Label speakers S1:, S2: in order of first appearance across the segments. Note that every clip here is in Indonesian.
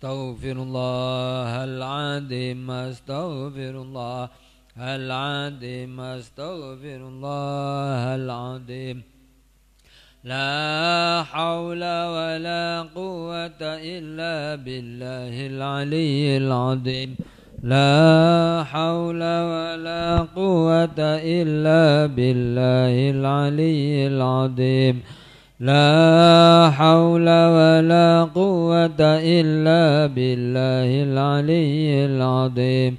S1: Astaghfirullahal azim, astaghfirullahal azim, astaghfirullahal azim. La haula wa la quwwata illa billahil aliyyil azim. La haula wa la quwwata illa billahil aliyyil azim. La haula wa la quwwata illa billahil aliyyil azim.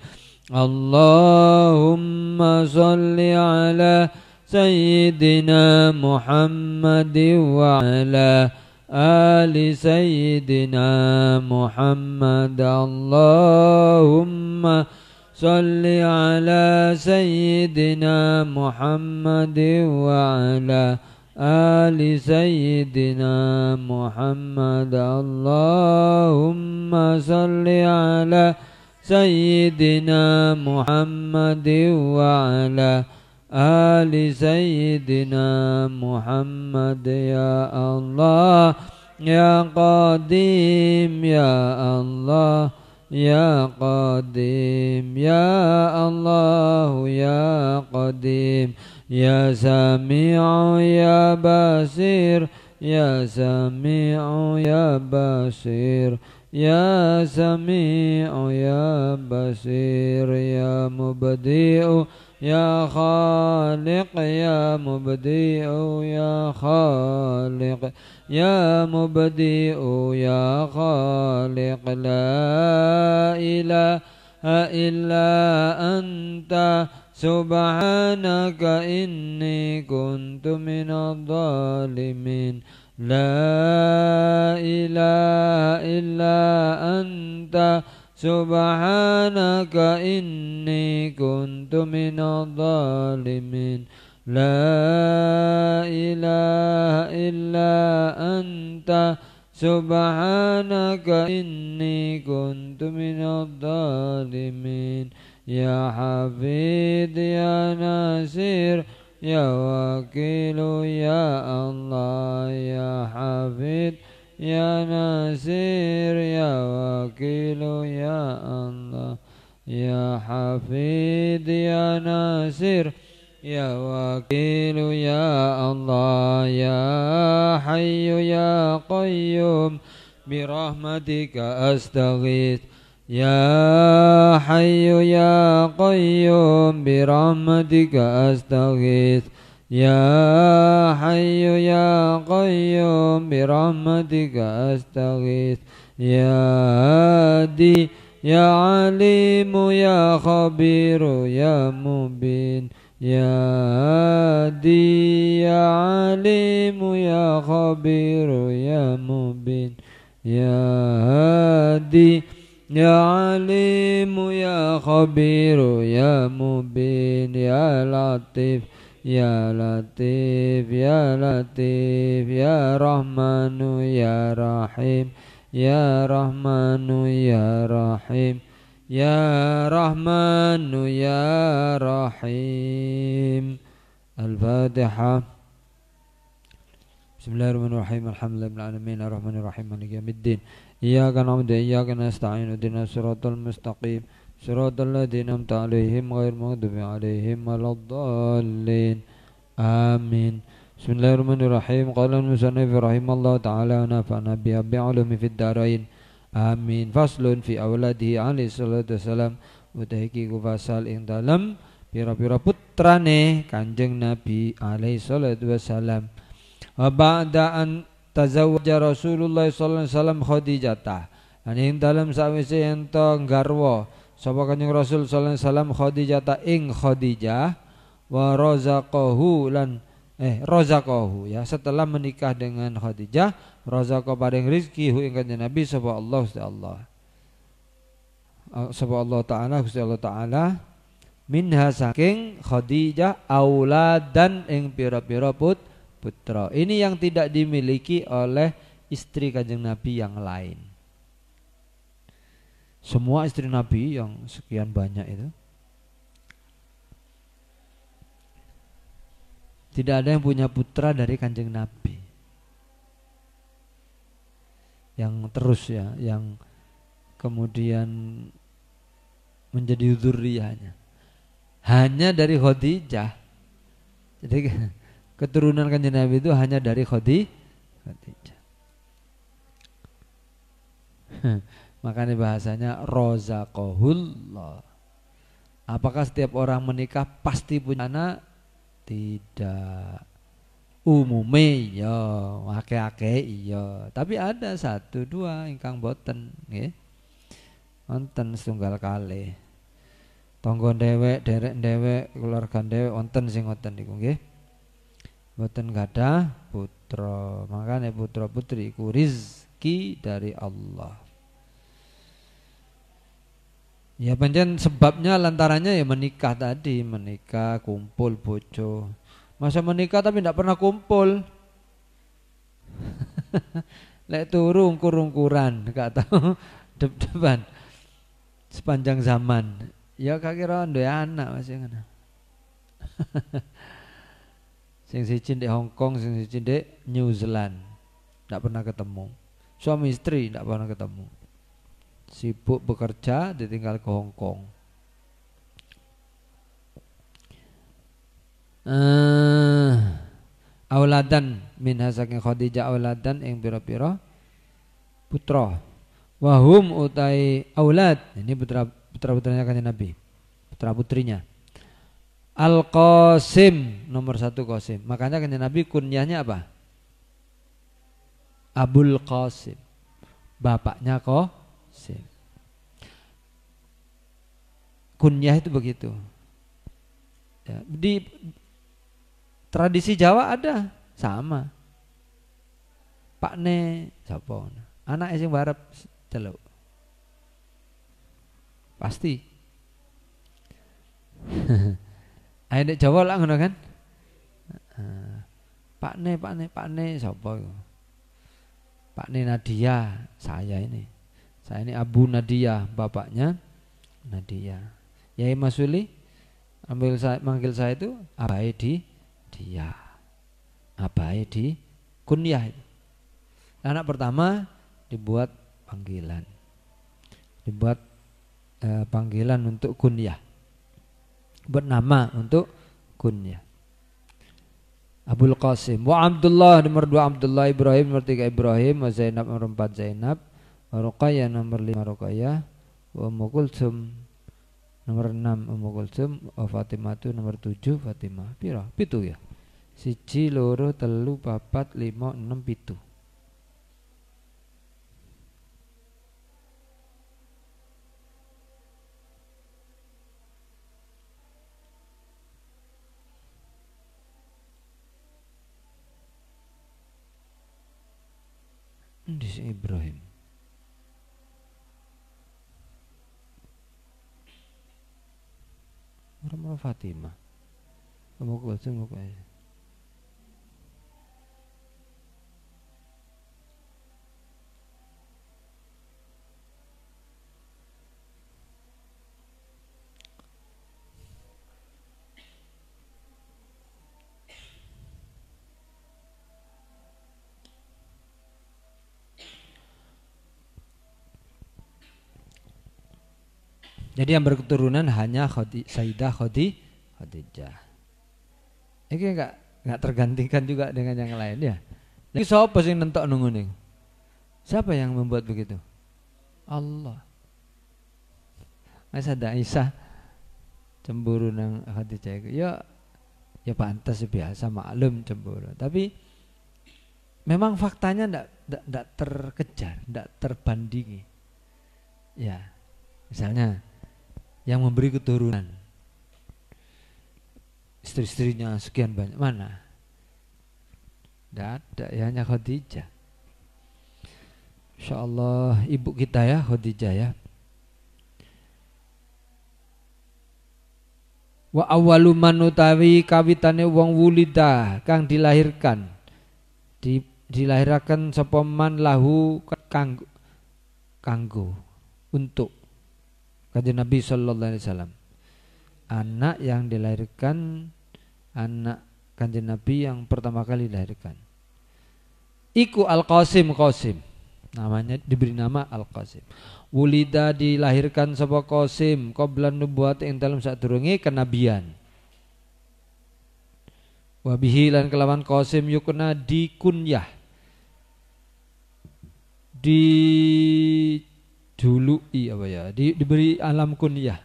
S1: Allahumma salli ala Sayyidina Muhammad wa ala ali Sayyidina Muhammad. Allahumma salli ala Sayyidina Muhammad wa ala ali Sayyidina Muhammad. Allahumma salli ala Sayyidina Muhammad wa ala Ali Sayyidina Muhammad. Ya Allah Ya Qadim Ya Allah Ya Qadim Ya Allah Ya Qadim Ya Sami'u Ya Basir Ya Sami'u Ya Basir Ya Sami'u Ya Basir Ya Mubdi'u Ya Khaliq Ya Mubdi'u Ya Khaliq Ya Mubdi'u Ya Khaliq. La ilaha illa anta subhanaka inni kuntu minadh dhalimin. La ilaha illa anta subhanaka inni kuntu minadh dhalimin. La ilaha illa anta subhanaka inni kuntu minadh dhalimin. Ya Hafid Ya Nasir Ya Wakilu Ya Allah. Ya Hafid Ya Nasir Ya Wakilu Ya Allah. Ya Hafid Ya Nasir Ya Wakilu Ya Allah. Ya Hayyu Ya Qayyum Birahmatika Astaghith. Ya Hayyu Ya Qayyum Birahmatika Astaghith. Ya Hayyu Ya Qayyum Birahmatika Astaghith. Ya Hadi Ya Alimu Ya Khabiru Ya Mubin. Ya Hadi Ya Alimu Ya Khabiru Ya Mubin. Ya Hadi Ya Alimu Ya Khabiru Ya Mubin. Ya Latif Ya Latif Ya Latif Ya Rahmanu Ya Rahim Ya Rahmanu Ya Rahim Ya Rahmanu Ya Rahim. Al-Fatihah. Bismillahirrahmanirrahim. Alhamdulillahil alamin arrahmanir rahim maliki yaumiddin. Iyyaka na'budu wa iyyaka nasta'in ihdinas siratal mustaqim siratal ladzina an'amta 'alaihim ghairil maghdubi 'alaihim waladdallin. Amin. Bismillahirrahmanirrahim. Qala al-musannif rahimallahu ta'ala wa nafa'ana bi'ulumi fid dharain. Amin. Faslun fi auladihi alaihi salatu wassalam. Utaiki ku fasal ing dalem pira-pira putrane Kanjeng Nabi alaihi salatu wassalam. Wa ba'da an tazawwaja Rasulullah sallallahu alaihi wasallam Khadijah. Ing dalem sawise ento garwa sapa Kanjeng Rasul sallallahu alaihi wasallam Khadijah ing Khadijah wa razaqahu lan razaqahu ya setelah menikah dengan Khadijah razaqah paring rezeki hu ing Kanjeng Nabi sapa Allah Gusti Allah taala minha saking Khadijah auladan ing pira-pira putra. Ini yang tidak dimiliki oleh istri Kanjeng Nabi yang lain. Semua istri Nabi yang sekian banyak itu tidak ada yang punya putra dari Kanjeng Nabi. Yang terus ya, yang kemudian menjadi dzurriyyahnya. Hanya dari Khadijah. Jadi keturunan Kanjeng Nabi itu hanya dari Khadijah. Makanya bahasanya rozaqahullah. Apakah setiap orang menikah pasti punya anak? Tidak. Umume ya, akeh-akeh iya. Tapi ada satu dua ingkang boten nggih. Wonten setunggal kalih. Tangga dhewek, derek dhewek, keluarga dhewek wonten sing ngoten niku nggih. Boten gadah putra. Makanya putra putri iku rizki dari Allah. Ya pancen sebabnya lantarannya ya menikah tadi, menikah, kumpul bojo. Masa menikah tapi tidak pernah kumpul. Lek turu ungkur-ungkuran, gak tahu dep-depan sepanjang zaman. Ya gak kira duwe anak masih ngono. Sing siji di Hong Kong, sing siji di New Zealand. Tidak pernah ketemu. Suami istri tidak pernah ketemu. Sibuk bekerja, ditinggal ke Hong Kong. Auladan min hasaking Khadijah auladan ing pira-pira putra. Wahum utai aulad. Ini putra-putranya Kanjeng Nabi. Putra-putrinya. Al-Qasim nomor 1 Qasim. Makanya Kanjeng Nabi kunyahnya apa? Abul Qasim. Bapaknya Qasim. Kunyah itu begitu. Ya, di tradisi Jawa ada sama. Pak Ne sapa? Anak sing barep celuk. Pasti. Ayo nek Jawa lah ngono kan? Pak Ne sapa iku? Pak Ne Nadia, saya ini. Saya ini Abu Nadia, bapaknya Nadia. Yai Masuli manggil saya itu abai di dia. Abai di kunyah itu. Anak pertama dibuat panggilan. Dibuat panggilan untuk kunyah. Buat nama untuk kunyah. Abul Qasim. Wa Abdullah nomor 2 Abdullah, Ibrahim nomor 3 Ibrahim, wa Zainab nomor 4 Zainab, wa Ruqayyah nomor 5 Ruqayyah, wa Ummu Kulsum nomor 6 Ummu Kulsum, wa Fatimah tu nomor 7 Fatimah. Pira? 7 ya. 1 2 3 4 5 6 7. Di Ibrahim. Nomor Fatimah. Ummu Kulsum Ruqayyah. Jadi yang berketurunan hanya Sayyidah Khadijah. Ini enggak tergantikan juga dengan yang lain ya. Lagi siapa sih nentok nunggu nih? Siapa yang membuat begitu? Allah. Masa ada Aisyah cemburu nang Khadijah itu? Ya pantas biasa maklum cemburu. Tapi memang faktanya enggak terkejar, enggak terbandingi. Ya. Misalnya yang memberi keturunan istri-istrinya sekian banyak, mana? Tidak ada, ya hanya Khadijah. Insya Allah ibu kita ya Khadijah ya. Wa awwalu man utawi kawitane wong wulida kang dilahirkan dilahiraken sapa man lahu kanggo untuk Kanjeng Nabi sallallahu alaihi wasallam. Anak yang dilahirkan, anak Kanjeng Nabi yang pertama kali dilahirkan. Iku Al-Qasim Qasim. Namanya diberi nama Al-Qasim. Wulida dilahirkan sapa Qasim qablan nubuwat ing dalem sadurunge kenabian. Wa bihi lan kelawan Qasim yukna dikunyah. Dijuluki apa ya? Diberi alam kunyah.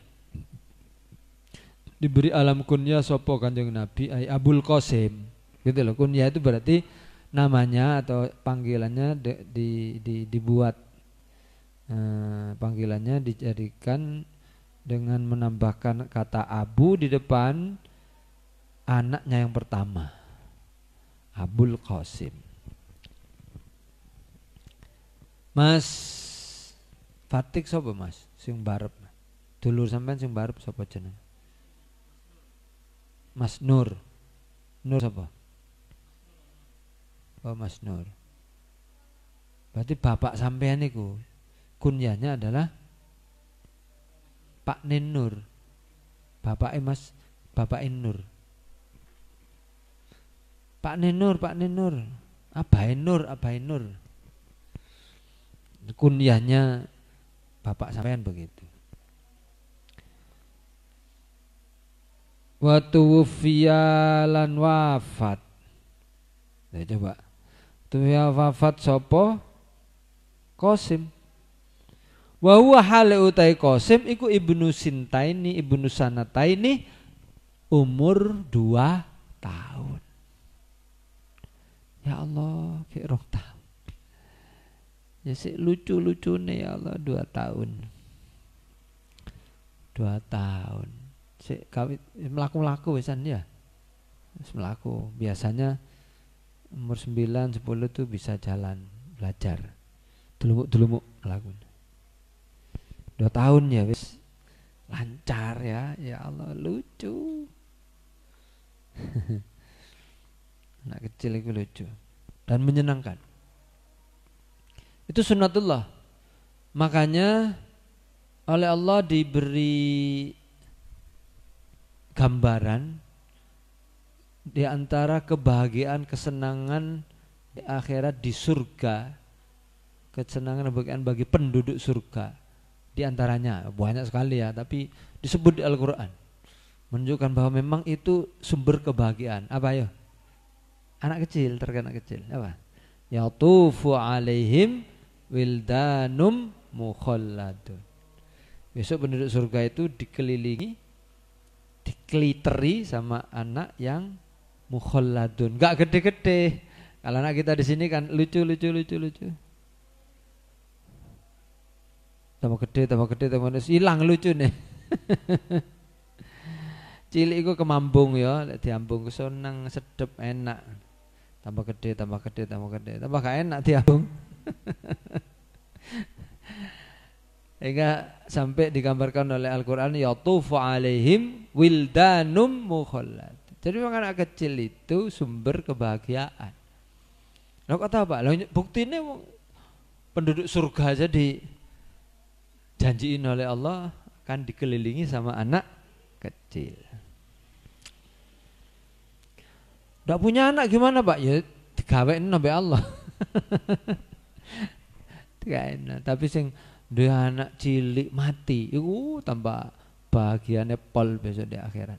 S1: Diberi alam kunyah sapa Kanjeng Nabi ai Abul Qasim. Gitu loh. Kunyah itu berarti namanya atau panggilannya dibuat panggilannya dijadikan dengan menambahkan kata Abu di depan anaknya yang pertama, Abul Qasim. Mas Fatik sapa Mas sing barep? Dulur sampean sing barep sapa jeneng? Mas Nur. Nur sapa? Oh Mas Nur. Berarti bapak sampean niku kunyahnya adalah Pak Nenur. Bapak Mas Bapak Nur. Pak Nenur, Pak Nenur. Abai Nur, Abai Nur. Kunyahnya bapak sampean begitu. Wa tuwfiya lan wafat. Ya coba. Tuwfiya wafat sapa? Qasim. Wa huwa hale utai Qasim iku ibnu Sintaini ibnu Sanataini umur 2 tahun. Ya Allah, kayak 2 tahun. Ya sik lucu-lucune ya Allah 2 tahun. 2 tahun. Sik kawit mlaku-mlaku wisan ya. Wis mlaku. Biasanya umur 9 10 tuh bisa jalan, belajar. Delumuk-delumuk ngelakuin. 2 tahun ya wis lancar ya. Ya Allah lucu. Anak kecil itu lucu dan menyenangkan. Itu sunnatullah. Makanya oleh Allah diberi gambaran di antara kebahagiaan, kesenangan di akhirat di surga. Kesenangan kebahagiaan bagi penduduk surga. Di antaranya banyak sekali ya, tapi disebut di Al-Qur'an. Menunjukkan bahwa memang itu sumber kebahagiaan. Apa ya? Anak kecil, terkait anak kecil. Apa? Yatufu alaihim wildanum mukhalladun. Besok penduduk surga itu dikelilingi, dikeliteri sama anak yang mukhalladun. Enggak gede-gede. Kalau anak kita di sini kan lucu. Tambah gede, hilang lucu nih. Cilik iku kemambung ya, lek diambung seneng, sedep, enak. Tambah gede, tambah gak enak diambung. Hingga sampai digambarkan oleh Al-Qur'an yatufu alaihim wildanum mukhallad. Jadi memang anak kecil itu sumber kebahagiaan. Lah kok tahu Pak? Lah buktine penduduk surga aja dijanjiin oleh Allah akan dikelilingi sama anak kecil. Nggak punya anak gimana Pak? Ya digawein sampai Allah. Tapi sing duwe anak cilik mati, itu tambah bahagiane pol besok di akhirat.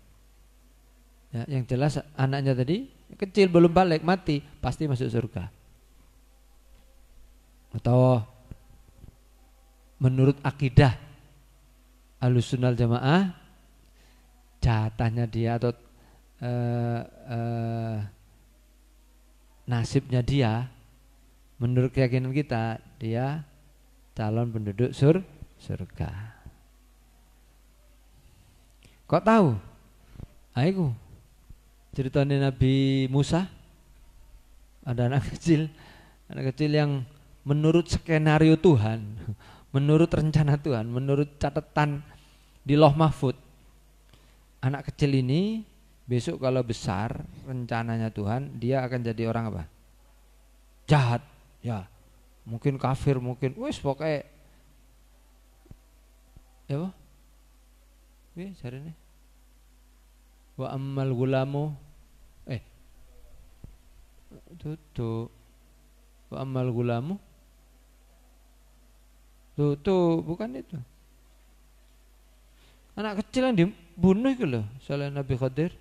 S1: Ya, yang jelas anaknya tadi kecil belum balik mati pasti masuk surga. Atau menurut akidah Ahlussunnah Jamaah jatahnya dia atau nasibnya dia menurut keyakinan kita dia calon penduduk surga. Kok tahu? Aku ceritanya Nabi Musa ada anak kecil yang menurut skenario Tuhan, menurut rencana Tuhan, menurut catatan di Lauh Mahfud, anak kecil ini besok kalau besar rencananya Tuhan dia akan jadi orang apa? Jahat, ya. Mungkin kafir, mungkin wis pokoknya ya apa? Wih, cari nih. Wa ammal gulamu tutup. Wa ammal gulamu Tuh, bukan itu. Anak kecil yang dibunuh itu loh, selain Nabi Khadir.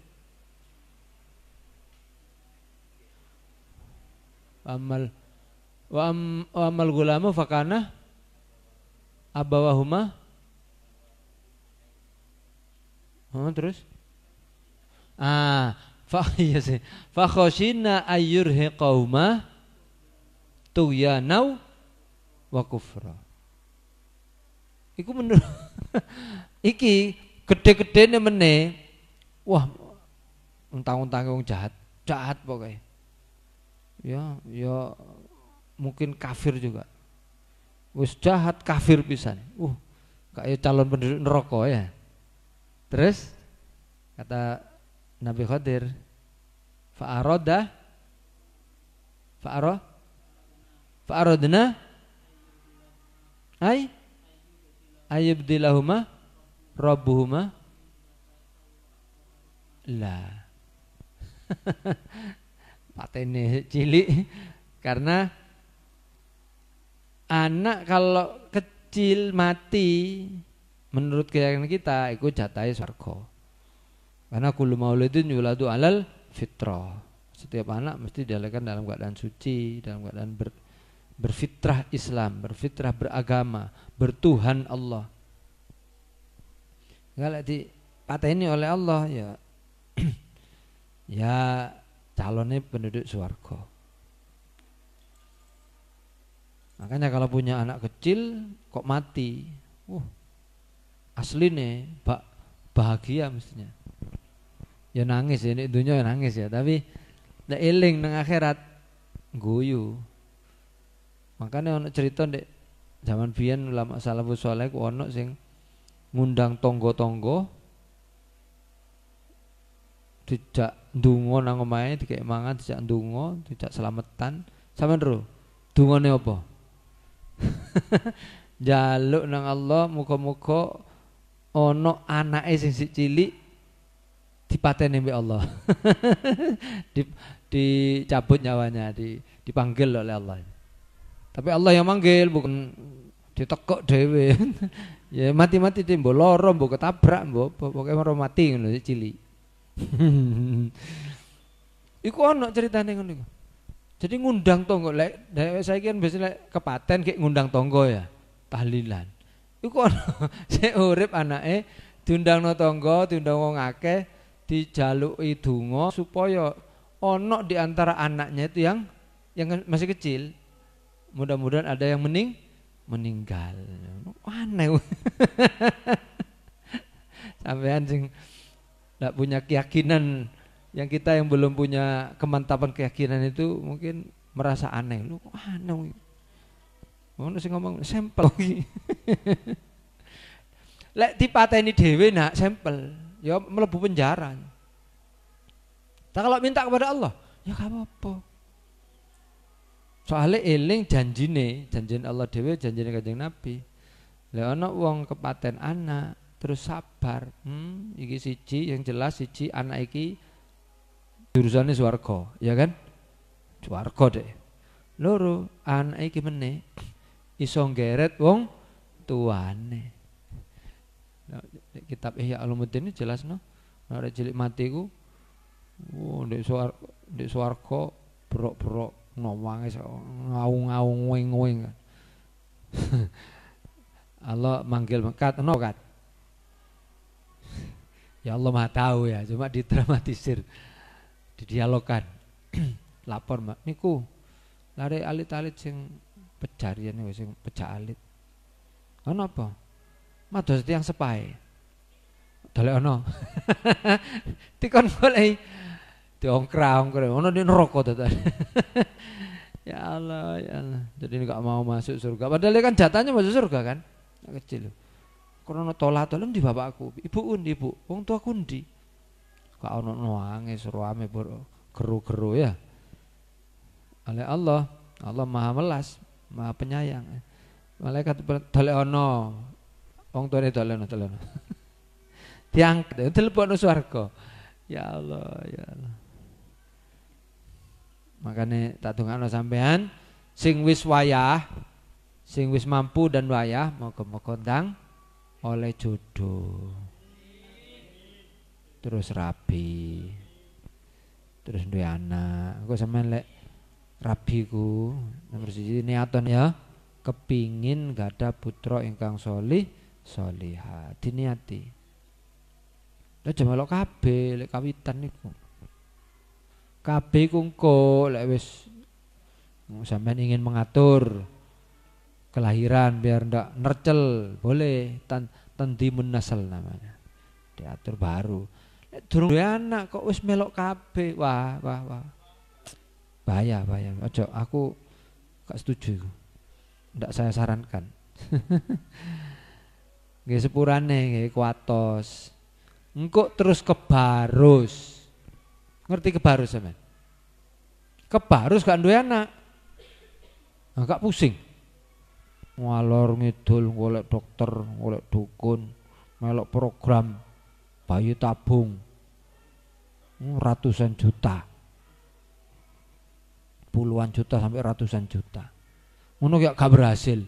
S1: Wa amal gulamu fakana abawahuma. Terus? Iya sih. Fa khashina ayyurhiqauma tughyanau wa kufra. Iku menurut iki gede-gedene meneh. Wah, untang-untange wong jahat pokoknya. Ya mungkin kafir juga. Wis jahat kafir pisan. Kayak calon penduduk neraka ya. Terus kata Nabi Khadir, fa'aradna ayyubdilahuma rabbuhuma la. Patene cilik karena anak kalau kecil mati menurut keyakinan kita itu jatahe surga. Karena kullu maulidin yuladu alal fitrah. Setiap anak mesti dilahirkan dalam keadaan suci, dalam keadaan berfitrah Islam, berfitrah beragama, bertuhan Allah. Kalau dipateni oleh Allah ya ya calonnya penduduk surga. Makanya kalau punya anak kecil kok mati, asli nih bahagia mestinya. Ya nangis ya, ini dunia ya nangis ya, tapi nek eling nang akhirat guyu. Makanya ono cerita ndek zaman biyen ulama salafus saleh ku ono sing ngundang tonggo-tonggo dijak ndonga nang omahe dikek mangan, dijak ndonga, dijak slametan. Sampeyan ro, dungane apa? Jaluk nang Allah muga-muga ono anake sing cilik dipateni mbek Allah. Dicabut nyawanya, dipanggil oleh Allah. Tapi Allah yang manggil, bukan ditekuk dhewe. Ya mati-mati dhe mbok lara, mbok ketabrak, mbok pokoke ora mati ngono cilik. Iku ono ceritane ngono iku. Jadi ngundang tonggo lek saiki kan biasane kepaten kayak ngundang tonggo ya, tahlilan. Iku ono sik urip anake diundangno tonggo, diundang wong akeh, dijaluki donga supaya ono di antara anaknya itu yang masih kecil. Mudah-mudahan ada yang meninggal. Aneh. Sampean sing enggak punya keyakinan, yang kita yang belum punya kemantapan keyakinan itu mungkin merasa aneh. Lu kok aneh. Ngono sing ngomong sampel iki. Lek dipateni dhewe nak sampel, ya mlebu penjara. Kalau minta kepada Allah, ya gak apa-apa. Soalnya eling janjine Allah dhewe, janjine Kanjeng Nabi. Lah ana wong kepaten anak terus sabar. Iki siji yang jelas siji anak iki jurusane swarga, ya kan? Swarga deh. Loro anak iki meneh iso nggeret wong tuane. Nah, kitab Ihya Ulumuddin jelas no. Nek cilik mati ku ndek swarga brok-brok ngomongnya ngaung-ngaung ngoing-ngoing kan. Allah manggil kat, no kat. Ya Allah Maha tahu ya, cuma didramatisir, didialogkan. Lapor Mbak, niku lari alit-alit sing pejarian niku sing pejak alit. Ono apa? Mados tiyang sepahe. Dalek ono. Dikon golek diongkrang-ongkrang ono di neraka tenan. Ya Allah, ya Allah. Jadi enggak mau masuk surga. Padahal dia kan jatahnya masuk surga kan? Kecil. Karena tolah-tolah di bapakku, ibu. Wong tuaku ndi? Kok ono nangis ruame geru-geru ya. Oleh Allah Maha Melas, Maha Penyayang. Malaikat dalek ono. Wong tuane dalek ono. Diangkat, telepon swarga. Ya Allah, ya Allah. Makanya tak dongakno sampean sing wis wayah Sing wis mampu dan wayah moga-moga ndang oleh jodoh. Terus rabi. Terus duwe anak. Engko sampean lek rabi ku nomor 1 niaton ya kepingin gada putra ingkang solih solihah. Diniati. Lah aja melok kabeh lek kawitan niku. Kabeh ku engko lek wis sampean ingin mengatur kelahiran biar ndak nercel boleh tandimun nasal namanya diatur baru durung duwe anak kok wis melok kabeh wah bahaya ojo aku gak setuju ndak saya sarankan nggih sepurane nggih kuatos engko terus kebarus ngerti kebarus sampean kebarus gak duwe anak gak pusing ngalor ngidul golek dokter, golek dukun, melok program bayi tabung ratusan juta, puluhan juta sampai ratusan juta. Ngono gak berhasil.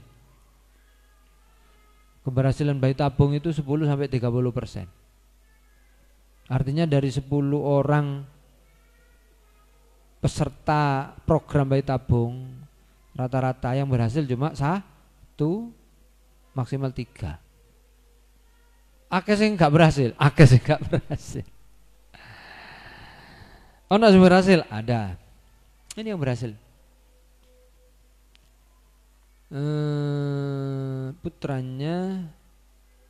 S1: Keberhasilan bayi tabung itu 10 sampai 30%. Artinya dari 10 orang peserta program bayi tabung rata-rata yang berhasil cuma maksimal 3. Akeh sing gak berhasil, Ono sing berhasil, ada. Ini yang berhasil. Putranya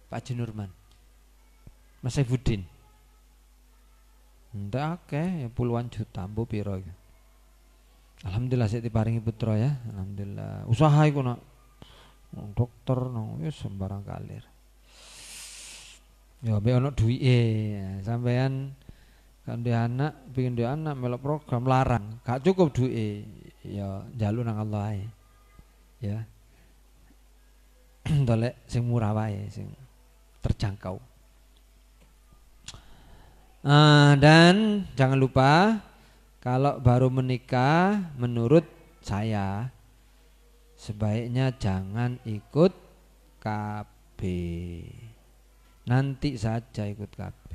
S1: Pak Jinurman, Mas Saifuddin. Ndak akeh, ya puluhan juta, mbok piro iki. Alhamdulillah sik diparingi putra ya, alhamdulillah. Usaha iku nak dokter no ya sembarang kalir. Ya be ono duwike, sampean kan duwe anak, pengin duwe anak melok program larang, gak cukup duwike. Ya njaluk nang Allah ae. Ya. Dolek sing murah wae, sing terjangkau. Dan jangan lupa kalau baru menikah menurut saya sebaiknya jangan ikut KB. Nanti saja ikut KB.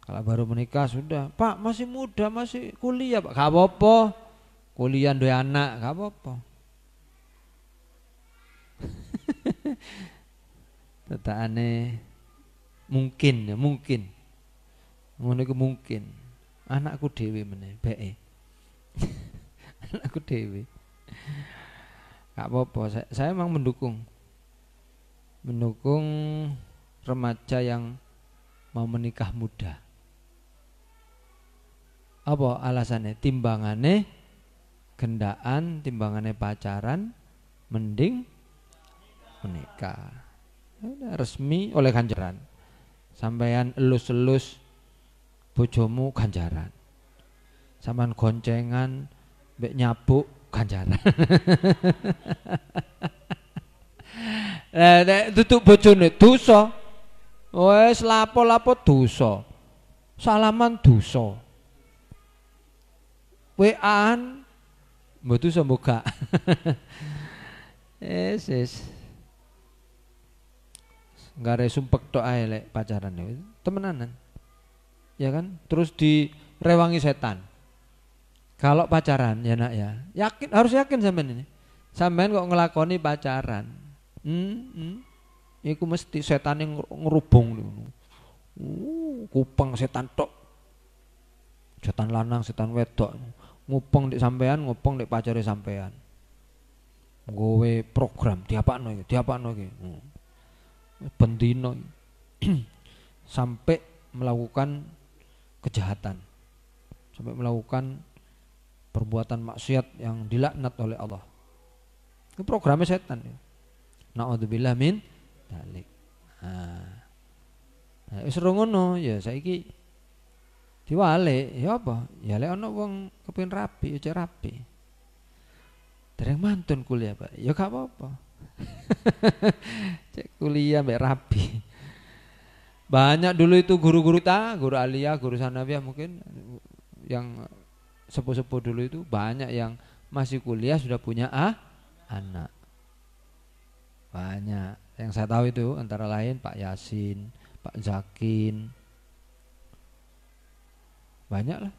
S1: Kalau baru menikah sudah, Pak masih muda, masih kuliah, Pak. Gak apa-apa. Kuliah duwe anak, gak apa-apa. Tetakane mungkin ya, mungkin. Ngono iku mungkin. Anakku dhewe meneh, beke. Anakku dhewe. Gak apa-apa, saya memang mendukung remaja yang mau menikah muda. Apa alasannya? Timbangane gendaan, timbangane pacaran, mending menikah. Resmi oleh ganjaran. Sampeyan elus-elus bojomu ganjaran. Sampeyan goncengan mbek nyabuk ganjaran. Nek tutuk bojone dosa. Wes lapo-lapo dosa. Salaman dosa. WA-an mbok dosa mbok gak. Yes. Gak ada sumpek tok ae lek pacaran itu. Temenanan. Ya kan? Terus direwangi setan. Kalau pacaran ya nak ya, harus yakin sampean ini. Sampean kok ngelakoni pacaran. Iku mesti setan yang ngerubung. Kupeng setan tok. Setan lanang, setan wedok. Ngupeng di sampean, ngupeng di pacare sampean. Gowe program diapakno iki. Bendino sampai melakukan kejahatan. Sampai melakukan perbuatan maksiat yang dilaknat oleh Allah. Itu programnya setan ya. Na'udzubillah min dzalik. Wis ngono ya saiki diwale ya apa? Ya lek ana wong kepengin rapi ya rapi. Dereng mantun kuliah, Pak. Ya gak apa-apa. Cek kuliah mbek rapi. Banyak dulu itu guru-guru guru aliyah, guru sanawiyah mungkin yang sepuh-sepuh dulu itu banyak yang masih kuliah sudah punya anak. Banyak. Yang saya tahu itu antara lain Pak Yasin, Pak Zakin. Banyak lah.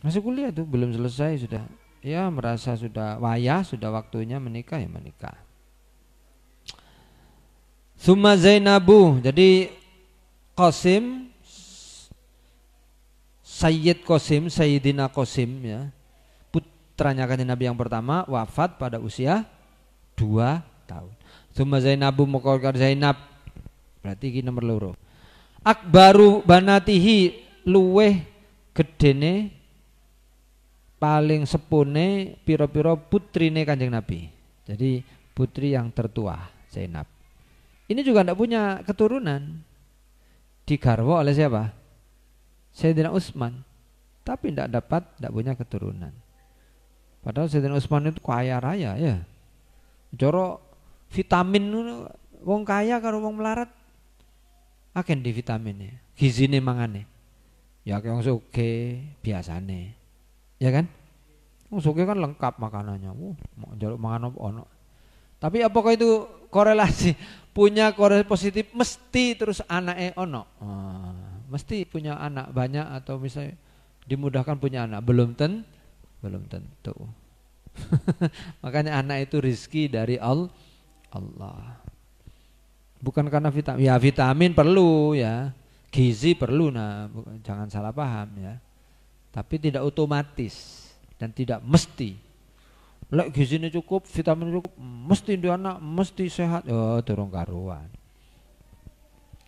S1: Masih kuliah tuh, belum selesai sudah. Ya merasa sudah wayah, sudah waktunya menikah ya menikah. Summa Zainabu, jadi Qasim, Sayyid Qasim, Sayyidina Qasim ya, putranya kanjeng Nabi yang pertama wafat pada usia 2 tahun. Summa Zainabu mukawar Zainab, berarti ini nomor loro. Akbaru banatihi, luweh gedene paling sepune piro-piro putrine kanjeng Nabi. Jadi putri yang tertua Zainab. Ini juga tidak punya keturunan. Digarwa oleh siapa? Sayyidina Utsman. Tapi tidak punya keturunan. Padahal Sayyidina Utsman itu kaya raya ya. Joro vitamin wong kaya karo wong melarat. Aken di vitaminnya. Gizine mangane. Ya wong sugih biasane. Ya kan? Wong sugih kan lengkap makanannya. Njaluk mangan apa ono. Tapi apakah itu korelasi? Punya korelasi positif mesti terus anaknya ono. Mesti punya anak banyak atau misalnya dimudahkan punya anak, belum tentu. Makanya anak itu rizki dari Allah. Bukan karena vitamin. Ya vitamin perlu ya, gizi perlu, nah jangan salah paham ya. Tapi tidak otomatis dan tidak mesti. Lek gizinya cukup, vitamin cukup, mesti dia anak mesti sehat. Oh, durung karuan.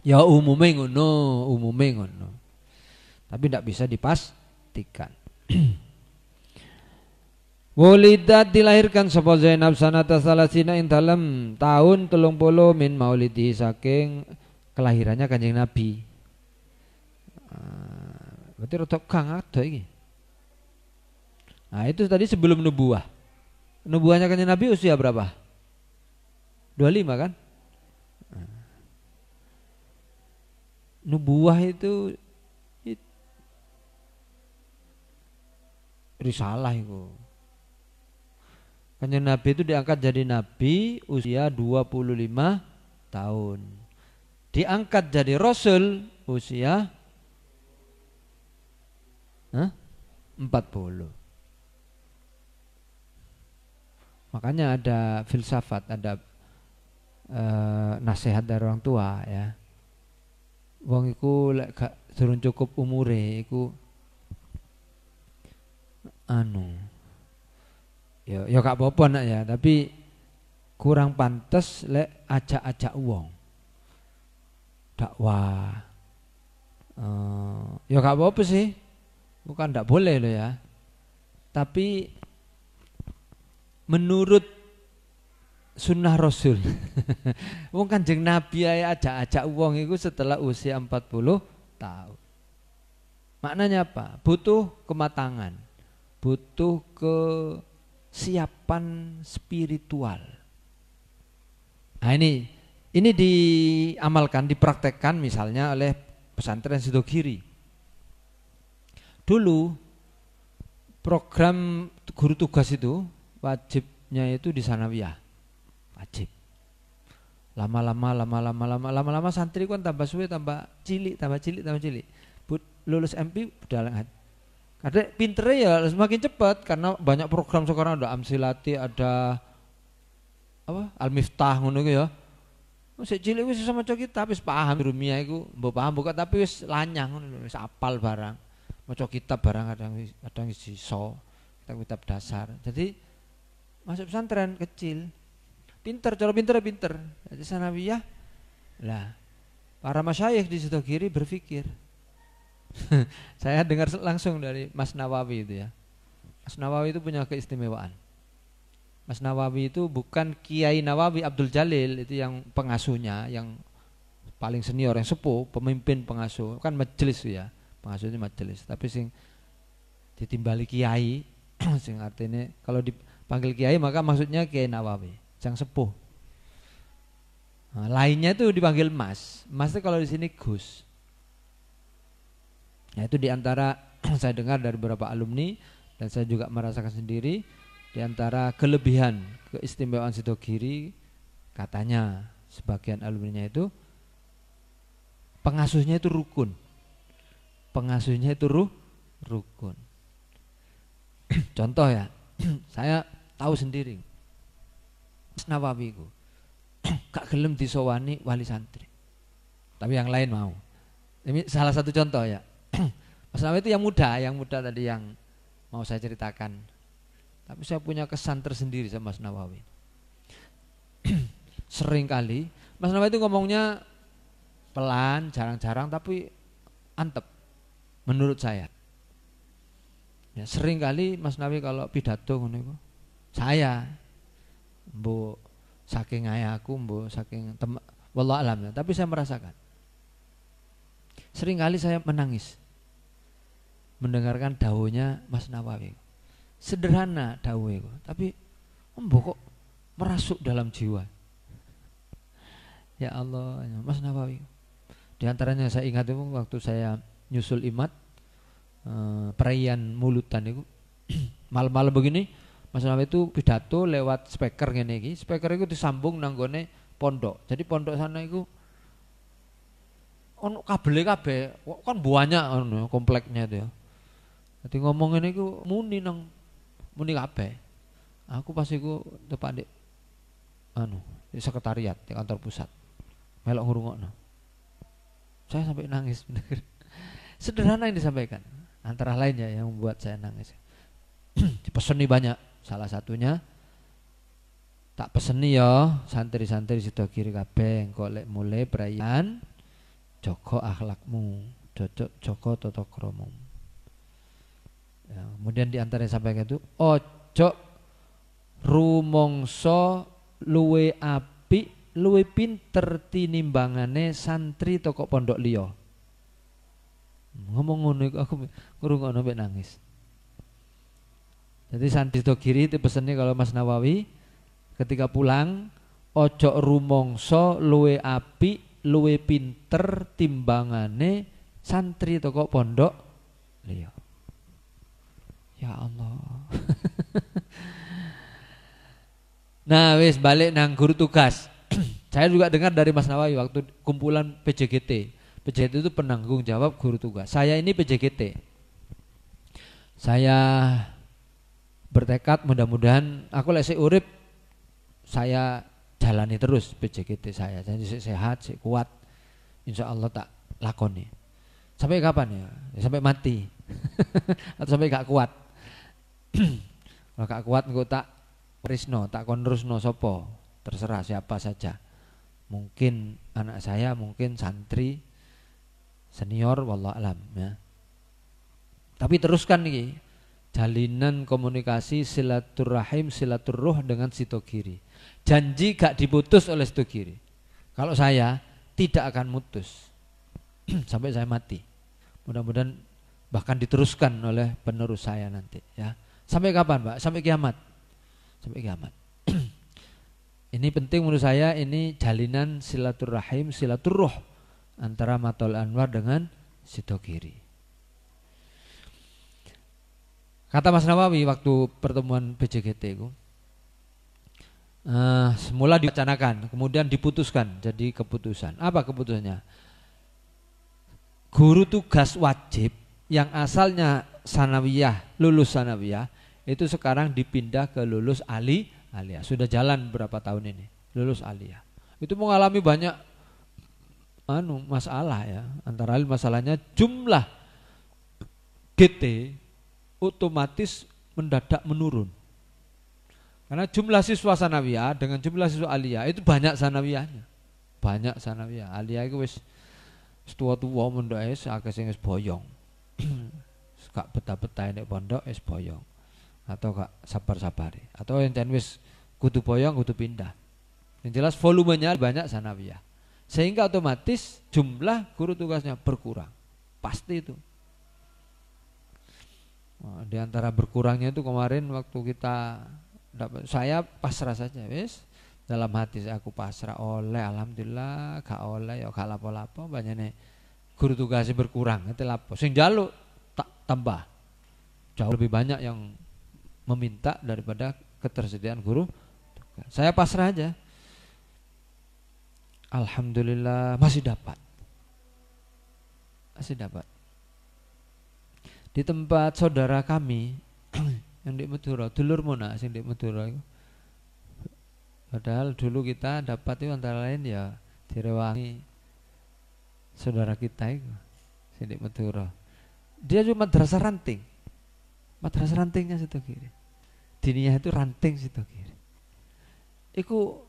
S1: Ya umumnya ngono. Tapi tidak bisa dipastikan. Wulidat dilahirkan sapa Zainab sanata salasina ing dalem tahun 30 min maulidi saking kelahirannya Kanjeng Nabi. Berarti rada kang ada iki. Nah, itu tadi sebelum nubuah. Nubuahnya Kanjeng Nabi usia berapa? 25 kan? Nubuah itu risalah itu. Kanjeng Nabi itu diangkat jadi nabi usia 25 tahun. Diangkat jadi rasul usia 40. Makanya ada filsafat, ada nasihat dari orang tua ya. Wong iku lek gak durung cukup umure iku ya gak apa-apa nak ya, tapi kurang pantas lek ajak-ajak wong dakwah. Ya gak apa-apa sih, bukan ndak boleh loh ya, tapi menurut sunnah Rasul wong Kanjeng Nabi ae ajak-ajak wong itu setelah usia 40 tahun. Maknanya apa? Butuh kematangan, butuh kesiapan spiritual. Nah ini diamalkan, dipraktekkan misalnya oleh pesantren Sidogiri. Dulu program guru tugas itu wajibnya itu di sanawiyah, wajib. Lama-lama santri kan tambah suwe, tambah cilik. Lulus MP udah karena pinternya ya semakin cepat karena banyak program sekarang, ada Amsilati, ada apa Al-Miftah ngono ya. Sik cilik wis iso maca kitab, wis paham rumiah iku, mbok paham buka tapi wis lanyah ngono, wis apal barang. Maca kitab barang kadang iso, kitab dasar. Jadi masuk pesantren kecil, pinter. Jadi sanawiyah lah. Para masyayikh di Sidogiri berpikir. Saya dengar langsung dari Mas Nawawi itu ya. Mas Nawawi itu punya keistimewaan. Mas Nawawi itu bukan Kiai Nawawi Abdul Jalil, itu yang pengasuhnya, yang paling senior, yang sepuh, pemimpin pengasuh. Kan majelis ya, pengasuh itu majelis. Tapi sing ditimbali Kiai, sing artinya kalau dipanggil Kiai maka maksudnya Kiai Nawawi, yang sepuh. Nah, lainnya itu dipanggil Mas. Mas itu kalau di sini Gus. Nah itu diantara saya dengar dari beberapa alumni dan saya juga merasakan sendiri. Di antara kelebihan keistimewaan Sidogiri katanya sebagian alumninya itu pengasuhnya itu rukun. Pengasuhnya itu rukun. Contoh ya, saya tahu sendiri. Mas Nawawi ku gak gelem disowani wali santri. Tapi yang lain mau. Ini salah satu contoh ya. Mas Nawawi itu yang muda tadi yang mau saya ceritakan. Tapi saya punya kesan tersendiri sama Mas Nawawi. Sering kali Mas Nawawi itu ngomongnya pelan, jarang-jarang tapi antep menurut saya. Ya, sering kali Mas Nawawi kalau pidato ngono iku saya mbok saking ayahku, mbok saking wallah alam ya, tapi saya merasakan. Sering kali saya menangis mendengarkan dawuhnya Mas Nawawi. Sederhana dawuhe kok, tapi mbok kok merasuk dalam jiwa. Ya Allah, Mas Nawawi. Di antaranya saya ingat itu waktu saya nyusul imat perayaan mulutan itu malam-malam begini Mas Nawawi itu pidato lewat speaker ngene iki. Speaker itu disambung nanggone pondok. Jadi pondok sana itu ono kabel kabeh kan banyak kompleknya itu ya. Jadi ngomong ini ku muni kabeh. Aku pas iku tepak di sekretariat di kantor pusat. Melok ngrungokno. Saya sampai nangis bener. Sederhana yang disampaikan. Antara lainnya yang membuat saya nangis. Dipeseni banyak. Salah satunya tak peseni ya santri-santri Sidogiri kabeh engko lek mulai perayaan jaga akhlakmu, jaga tata kramamu. Ya, kemudian di antara yang sampaikan itu ojo rumongso luwe apik luwe pinter tinimbangane santri toko pondok liya. Ngomong ngono iku aku ngrungokno mek nangis. Jadi santri Sidogiri itu pesennya kalau Mas Nawawi ketika pulang ojo rumongso luwe apik luwe pinter timbangane santri toko pondok liya. Ya Allah. Nah, wis balik nang guru tugas. Saya juga dengar dari Mas Nawawi waktu kumpulan PJGT. PJGT itu penanggung jawab guru tugas. Saya ini PJGT. Saya bertekad mudah-mudahan aku lek sik urip saya jalani terus PJGT saya. Jadi sik sehat, sik kuat. Insya Allah tak lakoni. Sampai kapan ya? Sampai mati. Atau sampai gak kuat. Kalau gak kuat engko tak risno, tak konrusno sopo, terserah siapa saja. Mungkin anak saya, mungkin santri senior wallah alam ya. Tapi teruskan nih jalinan komunikasi silaturahim silaturruh dengan Sidogiri. Janji gak diputus oleh Sidogiri. Kalau saya tidak akan mutus sampai saya mati. Mudah-mudahan bahkan diteruskan oleh penerus saya nanti ya. Sampai kapan, Pak? Sampai kiamat. Sampai kiamat. Ini penting menurut saya, ini jalinan silaturahim, silaturruh antara Matul Anwar dengan Sidogiri. Kata Mas Nawawi waktu pertemuan PJGT itu, semula diwacanakan, kemudian diputuskan jadi keputusan. Apa keputusannya? Guru tugas wajib yang asalnya sanawiyah, lulus sanawiyah, itu sekarang dipindah ke lulus aliyah. Sudah jalan berapa tahun ini, lulus aliyah. Itu mengalami banyak masalah ya. Antara lain masalahnya jumlah GT otomatis mendadak menurun. Karena jumlah siswa sanawiyah dengan jumlah siswa aliyah itu banyak sanawiyahnya. Banyak sanawiyah. Aliyah itu wis tua-tua mondok akeh sing wis boyong. Gak betah-betah nek pondok wis boyong. Atau gak sabar-sabari. Atau enten wis kudu boyong kudu pindah. Yang jelas volumenya banyak sanawiyah. Sehingga otomatis jumlah guru tugasnya berkurang. Pasti itu. Di antara berkurangnya itu kemarin waktu kita saya pasrah saja wis. Dalam hati saya aku pasrah oleh alhamdulillah gak oleh ya gak lapo-lapo banyaknya guru tugasnya berkurang itu lapo. Sing jaluk tak tambah. Jauh lebih banyak yang meminta daripada ketersediaan guru. Saya pasrah aja. Alhamdulillah masih dapat. Masih dapat. Di tempat saudara kami yang di Madura, dulur Mona sing di Madura itu. Padahal dulu kita dapat itu antara lain ya direwangi saudara kita itu sing di Madura. Dia cuma madrasah ranting. Madrasah rantingnya situ kiri. Diniyah itu ranting situ kiri. Iku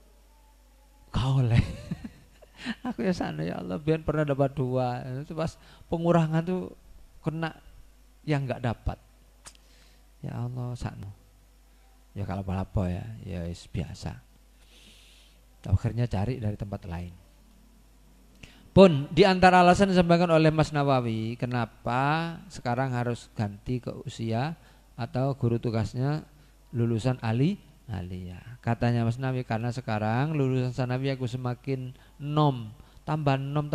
S1: kaoleh. Aku ya sana ya Allah biar pernah dapat 2. Itu pas pengurangan tuh kena yang enggak dapat. Ya Allah sana. Ya kalau apa ya, ya biasa. Akhirnya cari dari tempat lain. Pun di antara alasan disampaikan oleh Mas Nawawi, kenapa sekarang harus ganti ke usia atau guru tugasnya lulusan aliyah. Katanya Mas Nawawi karena sekarang lulusan sanawiyah aku semakin tambah nom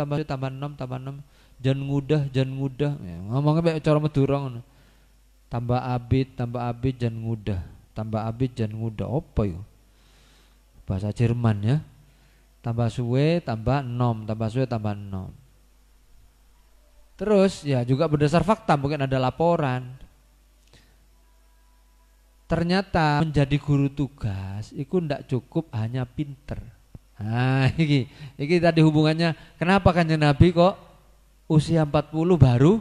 S1: jan mudah ya, ngomongnya kayak cara Madura ngono. Tambah abid jan mudah. Tambah abid jan mudah apa yo? Bahasa Jerman ya. Tambah suwe tambah nom, tambah suwe tambah nom. Terus ya juga berdasar fakta mungkin ada laporan. Ternyata menjadi guru tugas itu ndak cukup hanya pinter. Nah, iki tadi hubungannya kenapa Kanjeng Nabi kok usia 40 baru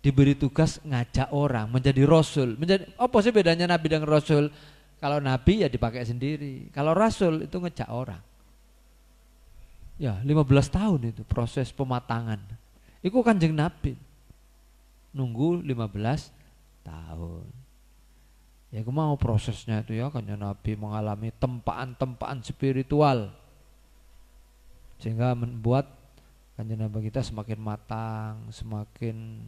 S1: diberi tugas ngajak orang menjadi rasul. Menjadi apa sih bedanya Nabi dengan rasul? Kalau Nabi ya dipakai sendiri. Kalau rasul itu ngejak orang. Ya, 15 tahun itu proses pematangan. Itu Kanjeng Nabi. Nunggu 15 tahun. Ya aku mau prosesnya itu ya Kanjeng Nabi mengalami tempaan-tempaan spiritual sehingga membuat Kanjeng Nabi kita semakin matang, semakin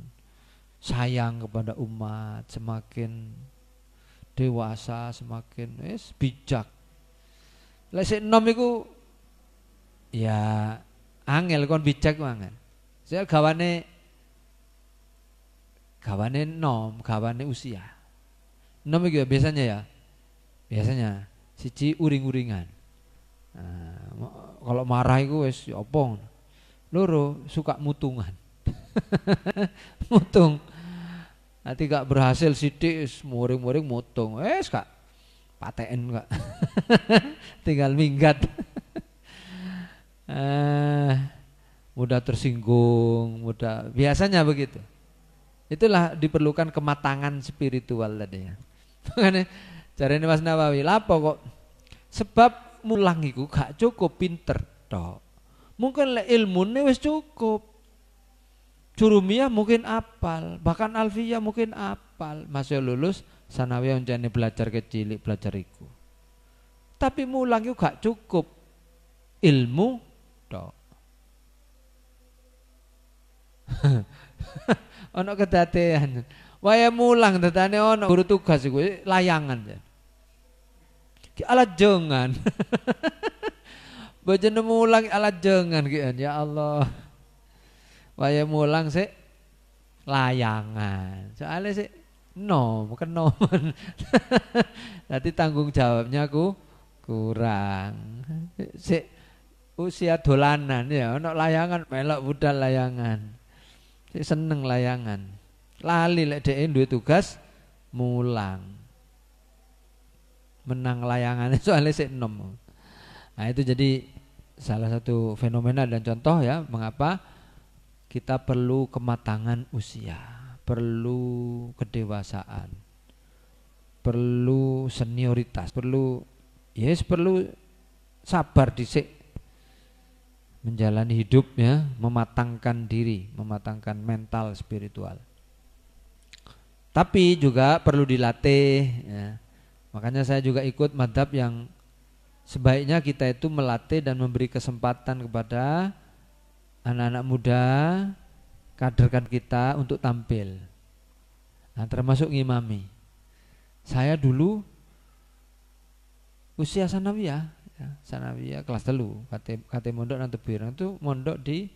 S1: sayang kepada umat, semakin dewasa, semakin bijak. Lek sik enom iku ya angel kon bijak angel. Saya gawane nom, gawane usia. Nom iki biasanya siji uring-uringan. Nah, kalau marah iku wis apa? Loro suka mutungan. Mutung. Nanti gak berhasil sidik muring-muring mutung. Kak paten kak. Tinggal minggat. Mudah tersinggung, biasanya begitu. Itulah diperlukan kematangan spiritual tadi ya. Makanya carane Mas Nawawi lapo kok sebab mulang iku gak cukup pinter tok. Mungkin lek ilmune wis cukup. Jurumiyah mungkin apal, bahkan alfiyah mungkin apal. Masih lulus sanawiyah uncane belajar kecilik belajar iku. Tapi mulang iku gak cukup ilmu tok. Ono kedadean. Waya mulang dadane ono guru tugas iku layangan ya. Ki alat jengan. Bojone mulang alat jengan ki ya Allah. Waya mulang sik layangan. Soalnya sik bukan nomon. Nanti tanggung jawabnya aku kurang. Sik usia dolanan ya ono layangan melok budal layangan. Sik seneng layangan. Lali lek dhek duwe tugas mulang. Menang layangannya soalnya sik enom. Nah itu jadi salah satu fenomena dan contoh ya mengapa kita perlu kematangan usia, perlu kedewasaan, perlu senioritas, perlu sabar dhisik menjalani hidup ya, mematangkan diri, mematangkan mental spiritual. Tapi juga perlu dilatih ya. Makanya saya juga ikut madhab yang sebaiknya kita itu melatih dan memberi kesempatan kepada anak-anak muda, kader-kader kita untuk tampil. Nah, termasuk ngimami. Saya dulu usia sanawiyah, ya, sanawiyah kelas 3, kate mondok nang Tebireng itu mondok di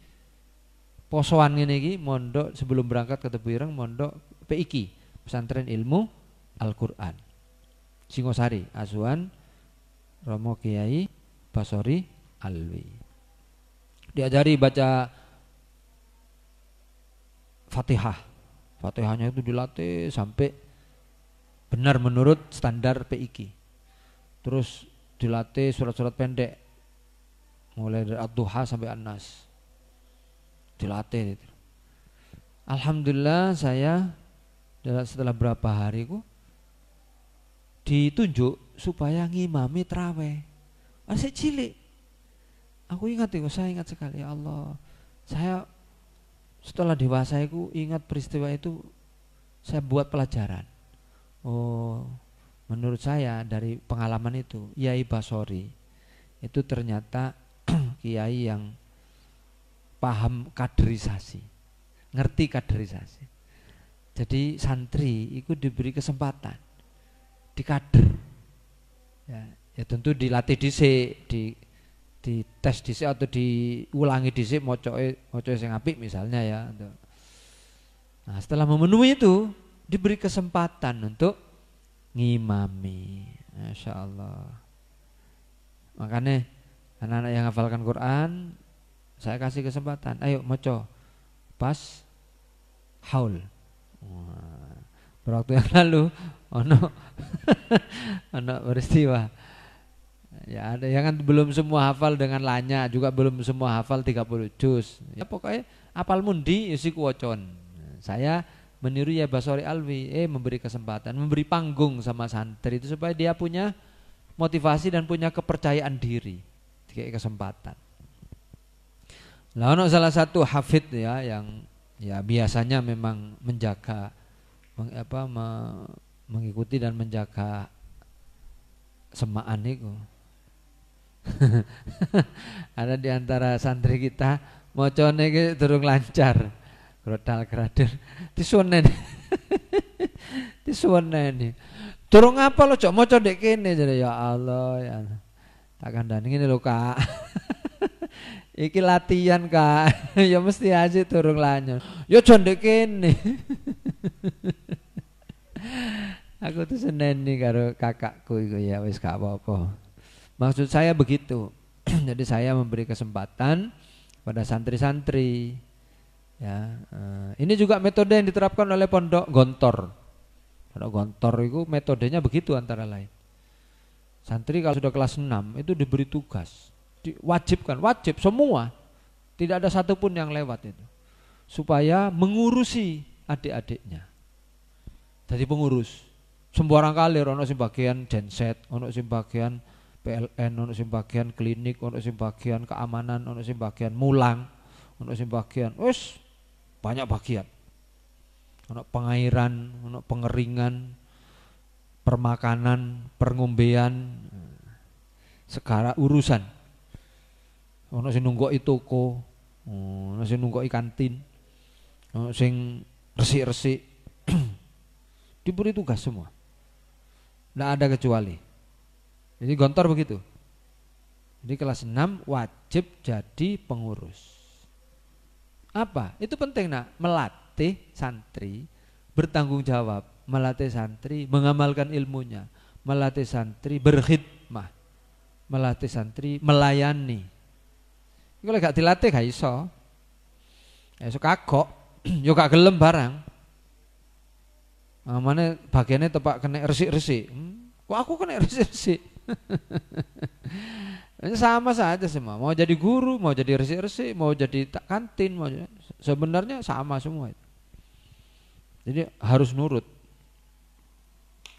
S1: posoan ngene iki, mondok sebelum berangkat ke Tebireng mondok PIK, Pesantren Ilmu Al-Qur'an. Singosari, asuhan Romo Kiai Basori Alwi. Diajari baca Fatihah. Fatihahnya itu dilatih sampai benar menurut standar PIQ. Terus dilatih surat-surat pendek mulai dari Ad-Duha sampai An-Nas. Dilatih itu. Alhamdulillah saya setelah berapa hari ditunjuk supaya ngimami terawih. Masih cilik. Aku ingat itu, saya ingat sekali, ya Allah. Saya setelah dewasa ingat peristiwa itu, saya buat pelajaran. Oh, menurut saya dari pengalaman itu, Kiai Basori itu ternyata kiai yang paham kaderisasi, ngerti kaderisasi. Jadi santri itu diberi kesempatan, dikader. Ya tentu dilatih dhisik, di tes dhisik atau diulangi dhisik mocoke sing apik misalnya ya. Nah, setelah memenuhi itu diberi kesempatan untuk ngimami. Masya Allah. Makanya anak-anak yang hafalkan Quran saya kasih kesempatan, ayo moco pas haul. Waktu yang lalu ono peristiwa. Ya ada yang kan belum semua hafal dengan lanya, juga belum semua hafal 30 juz. Ya pokoknya apal mundi isiku wocon. Saya meniru ya Basori Alwi, memberi kesempatan, memberi panggung sama santri itu supaya dia punya motivasi dan punya kepercayaan diri. Kayak kesempatan. Nah, ono salah satu hafid ya yang ya biasanya memang menjaga mengikuti dan menjaga semaan itu. Ada di antara santri kita mocone iki durung lancar. Grodal grader disuwenen. Disuwenen. Durung apa lo cok maca ndek kene jare ya Allah ya. Tak kandhani ngene lho Kak. Iki latihan Kak. Ya mesti aja durung lancar. Ya aja ndek kene. Aku tuh seneni karo kakakku iku ya wis gak apa-apa. Maksud saya begitu. Jadi saya memberi kesempatan pada santri-santri. Ya, ini juga metode yang diterapkan oleh Pondok Gontor. Pondok Gontor itu metodenya begitu antara lain. Santri kalau sudah kelas 6 itu diberi tugas, diwajibkan, wajib semua. Tidak ada satupun yang lewat itu. Supaya mengurusi adik-adiknya. Jadi pengurus. Sembarang kali ono sing bagian genset, ono sing bagian PLN, ono sing bagian klinik, ono sing bagian keamanan, ono sing bagian mulang, ono sing bagian wis banyak bagian. Ono pengairan, ono pengeringan, permakanan, pengombean, segala urusan. Ono sing nunggoki toko, ono sing nunggoki kantin, ono sing resik-resik. Diberi tugas semua. Tidak ada kecuali. Jadi Gontor begitu. Jadi kelas 6 wajib jadi pengurus. Apa? Itu penting nak, melatih santri bertanggung jawab, melatih santri mengamalkan ilmunya, melatih santri berkhidmah, melatih santri melayani. Kalau gak dilatih gak iso. Iso kagok, yo gak gelem barang. Mana bagiannya tepak kena resik-resik. Kok aku kena resik-resik? Sama saja semua. Mau jadi guru, mau jadi resik-resik, mau jadi kantin, mau sebenarnya sama semua itu. Jadi harus nurut.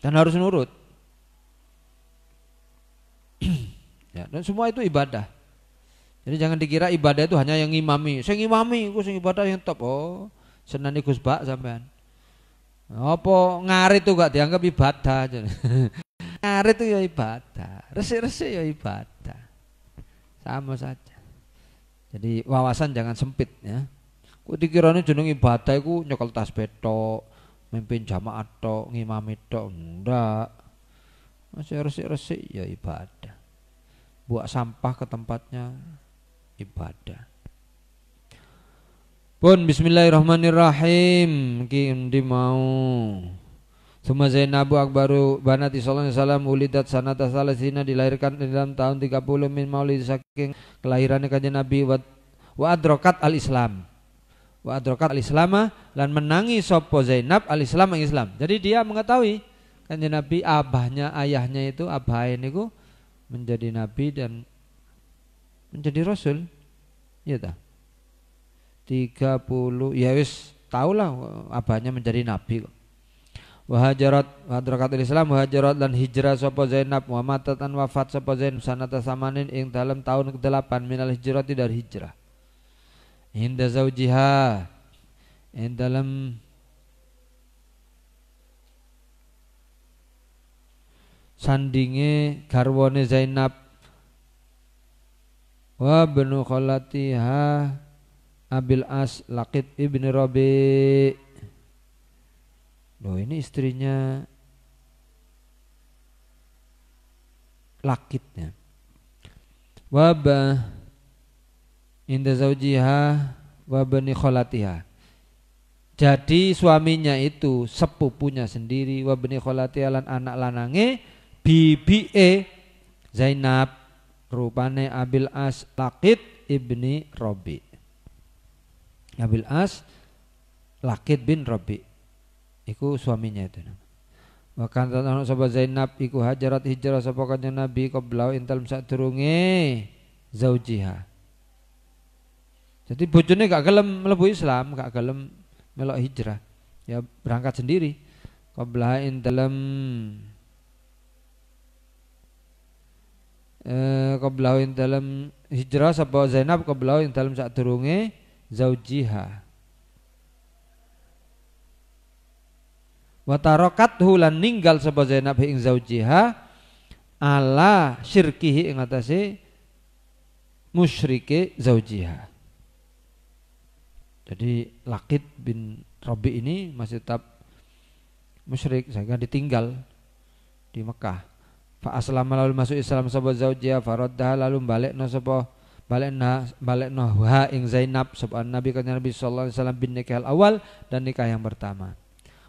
S1: Dan harus nurut. Ya, dan semua itu ibadah. Jadi jangan dikira ibadah itu hanya yang ngimami. Saya ngimami, aku sing ibadah yang top. Oh, senani Gus Bak sampean. Apa ngarit itu gak dianggap ibadah aja. Ngarit itu ya ibadah, resik-resik ya ibadah. Sama saja. Jadi wawasan jangan sempit ya. Ku dikirane jeneng ibadah iku nyekel tasbih tok, mimpin jamaah tok, ngimami tok. Ndak. Masih resik-resik ya ibadah. Buang sampah ke tempatnya ibadah. Pun bismillahirrahmanirrahim. Ki endi mau. Suma Zainabu akbaru banati sallallahu alaihi wasallam ulidat sanata salasina, dilahirkan dalam tahun 30 min maulid, saking kelahirannya kanjeng Nabi. Wa adrokat al-Islam. Wa adrokat al-Islam, lan menangi sapa Zainab al-Islam ing Islam. Jadi dia mengetahui kanjeng Nabi abahnya, ayahnya itu abahe niku menjadi nabi dan menjadi rasul. Iya ta? 30 ya wis tahulah abahnya menjadi nabi kok. Wahajarat hadrakatul Islam, wahajarat dan hijrah sapa Zainab, wa matatan wafat sapa Zainab sanata samanin ing dalam tahun ke-8 minal hijrati dari hijrah. Inda zaujiha ing dalam sandinge garwane Zainab, wa benu kholatiha Abil As Laqit ibni Rabi. Loh, ini istrinya Lakitnya. Waba inda zaujiha wa bani kholatiha. Jadi suaminya itu sepupunya sendiri, wa bani kholatiha lan anak lanange bibi Zainab, rupane Abil As Laqit ibni Rabi. Abil As Laqit bin Rabi iku suaminya itu. Wa kantat ana sapa Zainab iku hajarat hijrah sapa kanjeng Nabi qabla intal sadurunge zaujiha. Jadi bojone gak gelem mlebu Islam, gak gelem melok hijrah. Ya berangkat sendiri. Qabla intalam qabla intalam hijrah sapa Zainab qabla intalam sadurunge zaujiha. Wa tarakathu lan ninggal sapa Zainab ing zaujiha ala syirkihi ing atase musyrike zaujiha. Jadi Laqit bin Rabi ini masih tetap musyrik sehingga ditinggal di Mekah. Fa aslama lalu masuk Islam sapa zaujiha, faraddah lalu balekno ha ing Zainab sapa Nabi kanjeng Nabi sallallahu alaihi wasallam bin nikah awal, dan nikah yang pertama.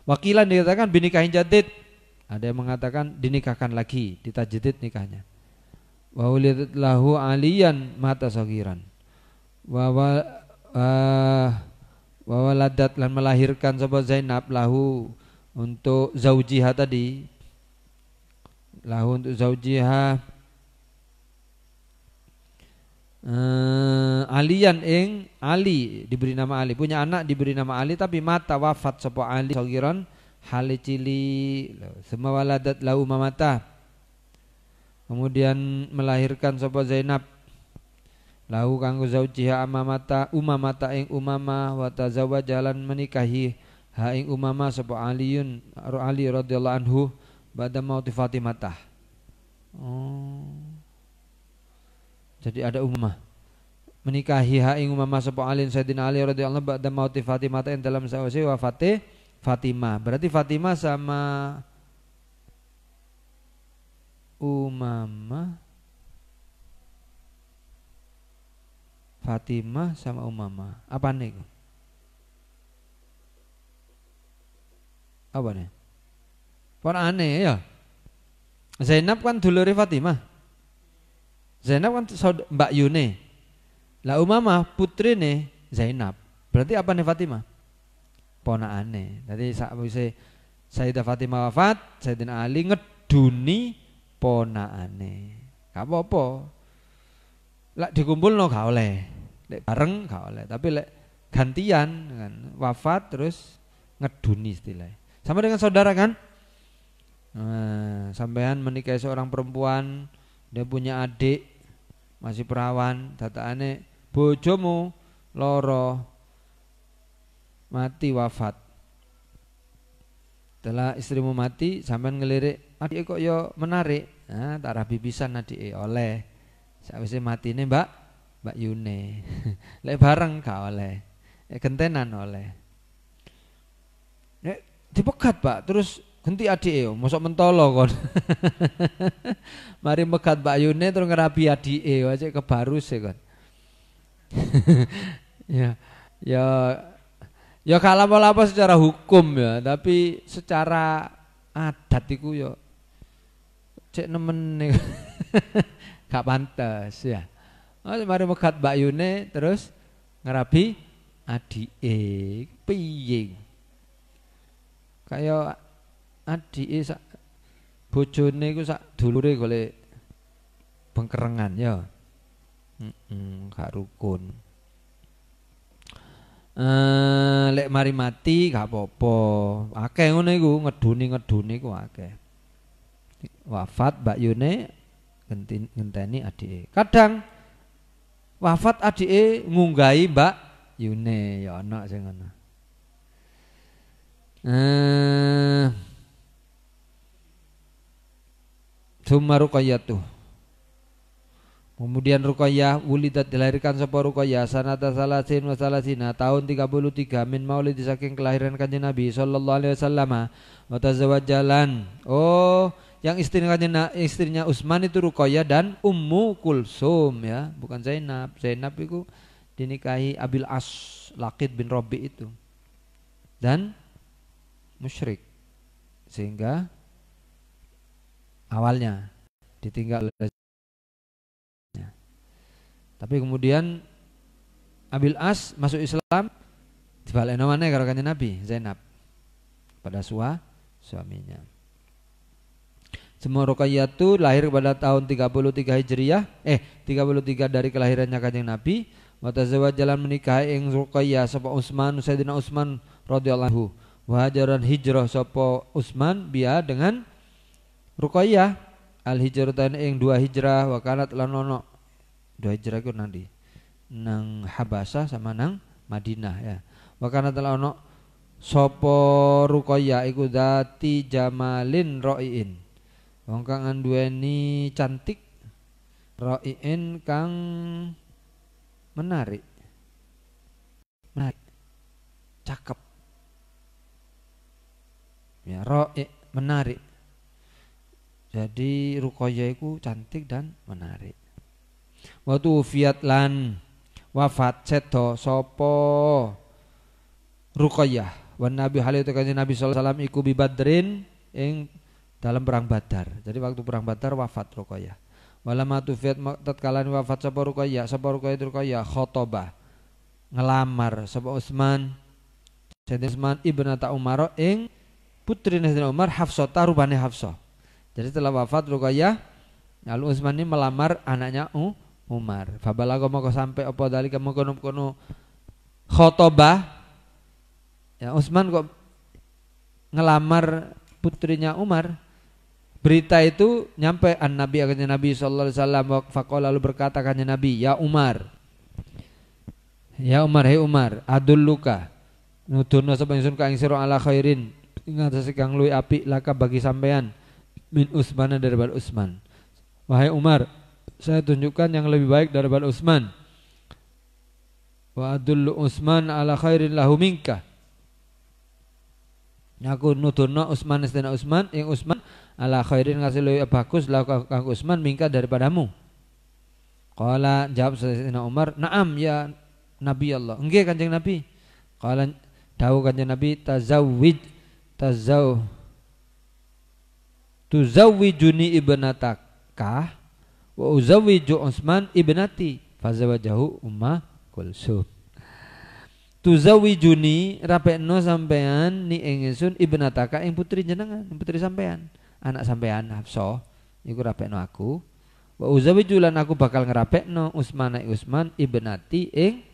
S1: Wakilan dikatakan binikahin jadid, ada yang mengatakan dinikahkan lagi, ditajdid nikahnya. Wa ulidat lahu aliyan mata sagiran. Wa waladat lan melahirkan sapa Zainab lahu untuk zaujiha tadi. Lahu untuk zaujiha Alian ing Ali, diberi nama Ali, punya anak diberi nama Ali, tapi mata wafat sapa Ali sagiran hale cili. Semua waladat lahu mamata, kemudian melahirkan sapa Zainab lahu kanggo zaujiha umamata ing Umamah, wa tazawwaja lan menikahi ha ing Umamah sapa Ali radhiyallahu anhu ba'da mauti Fatimah. Jadi ada Umamah menikahi ha ing Umamah sapa Ali Sayyidina Ali radhiyallahu anhu ba'da mauti Fatimah ing dalam sawise wafate Fatimah. Berarti Fatimah sama Umamah, Fatimah sama Umamah. Apa nih? Apa nih? Pon aneh ya. Zainab kan dulure Fatimah. Zainab kan Mbak Yune. Lah Umamah putrine Zainab. Berarti apa nih Fatimah? Ponakane. Jadi sakwise Sayyidah Fatimah wafat, Sayyidina Ali ngeduni ponakane. Gak apa-apa. Lek dikumpulno gak oleh. Lek bareng gak oleh, tapi lek gantian kan wafat terus ngeduni istilahnya. Sama dengan saudara kan? Sampean menikahi seorang perempuan, dia punya adik masih perawan, datakane bojomu loro mati wafat. Setelah istrimu mati, sampean ngelirik adik kok yo menarik, tak rabi pisan adik oleh. Sakwise matine Mbak Yune. Lek bareng gak oleh. Gentenan oleh. Dipegat Pak, terus ganti adik mosok mentolo kon. Mari megat Mbak Yune terus ngerabi adik wae kebarus kon. Ya kalau apa secara hukum ya, tapi secara adat iku ya cek nemen nih. Gak pantes ya. Mari megat Mbak Yune terus ngerabi adike piye. Kaya adike sak bojone iku sak dulure golek bengkerengan ya. Gak rukun. Lek mari mati gak apa-apa. Akeh ngono iku ngeduni iku akeh. Wafat Mbak Yune ngenteni adike. Kadang wafat adike ngunggahi Mbak Yune ya ana sing ngono. Summa Ruqayyatuh. Kemudian Ruqayyah wulidat dilahirkan sapa Ruqayyah sanata salasin wa salasina tahun 33 min maulid saking kelahiran Kanjeng Nabi sallallahu alaihi wasallam wa tazawwajalan. Oh, yang istrinya Utsman itu Ruqayyah dan Ummu Kulsum ya, bukan Zainab. Zainab itu dinikahi Abil As Laqid bin Rabi itu. Dan musyrik. Sehingga awalnya ditinggal. Tapi kemudian Abil As masuk Islam dibalekno maneh karo Kanjeng Nabi Zainab pada suaminya. Semua Ruqayyah itu lahir pada tahun 33 Hijriah, 33 dari kelahirannya Kanjeng Nabi. Wa tazawwajalan menikahi ing Ruqayyah sapa Utsman Sayyidina Utsman radhiyallahu. Wa hajaran hijrah sapa Utsman biya dengan Ruqayyah al hijratan ing 2 hijrah wa kanat lan ono 2 hijrah iku nanti nang Habasah sama nang Madinah ya. Wa kanat lan ono sapa Ruqayyah iku dati jamalin ra'iin. Wong kang nduweni cantik ra'iin kang menarik. Cakep. Ya, ra'i menarik. Jadi Ruqayyah iku cantik dan menarik. Waktu fiat lan wafat seto sapa Ruqayyah wan Nabi halih tekan Nabi sallallahu alaihi wasallam iku bi Badrin ing dalam perang Badar. Jadi waktu perang Badar wafat Ruqayyah. Walama tufiat tatkala wafat sapa Ruqayyah khotobah ngelamar sapa Utsman Sayyidina Utsman ibnata Umar ing putri Sayyidina Umar Hafsah rupane Hafsah. Jadi setelah wafat Ruqayyah lalu Utsman ini melamar anaknya Umar. Fabalago moko sampai apa dalika mengkono khotobah. Ya Utsman kok ngelamar putrinya Umar. Berita itu nyampe Nabi akan Nabi sallallahu alaihi wasallam faqala lalu berkata kan Nabi, "Ya Umar. Ya Umar, hei Umar, adulluka. Nuturna sapa ingsun ka ing sira ala khairin. Ingat sekang luwih apik laka bagi sampean min Utsman daripada Utsman. Wahai Umar, saya tunjukkan yang lebih baik daripada Utsman. Wa adullu Utsman ala khairin lahu minka. Aku nuturna Utsman istana Utsman yang Utsman ala khairin ngasih lebih bagus lahu kang Utsman minka daripadamu. Qala jawab Sayyidina Umar, "Na'am ya Nabi Allah." Nggih Kanjeng Nabi. Qala dawuh Kanjeng Nabi, tuzawwijuni ibnataka wa uzawwiju Utsman ibnati fazawajahu Umma Kulsum. Tuzawwijuni rapekno sampean ni ingsun ibnataka ing putri jenengan, putri sampean, anak sampean Hafsah iku rapekno aku. Wa uzawwiju lan aku bakal ngrapekno Utsman ibnati ing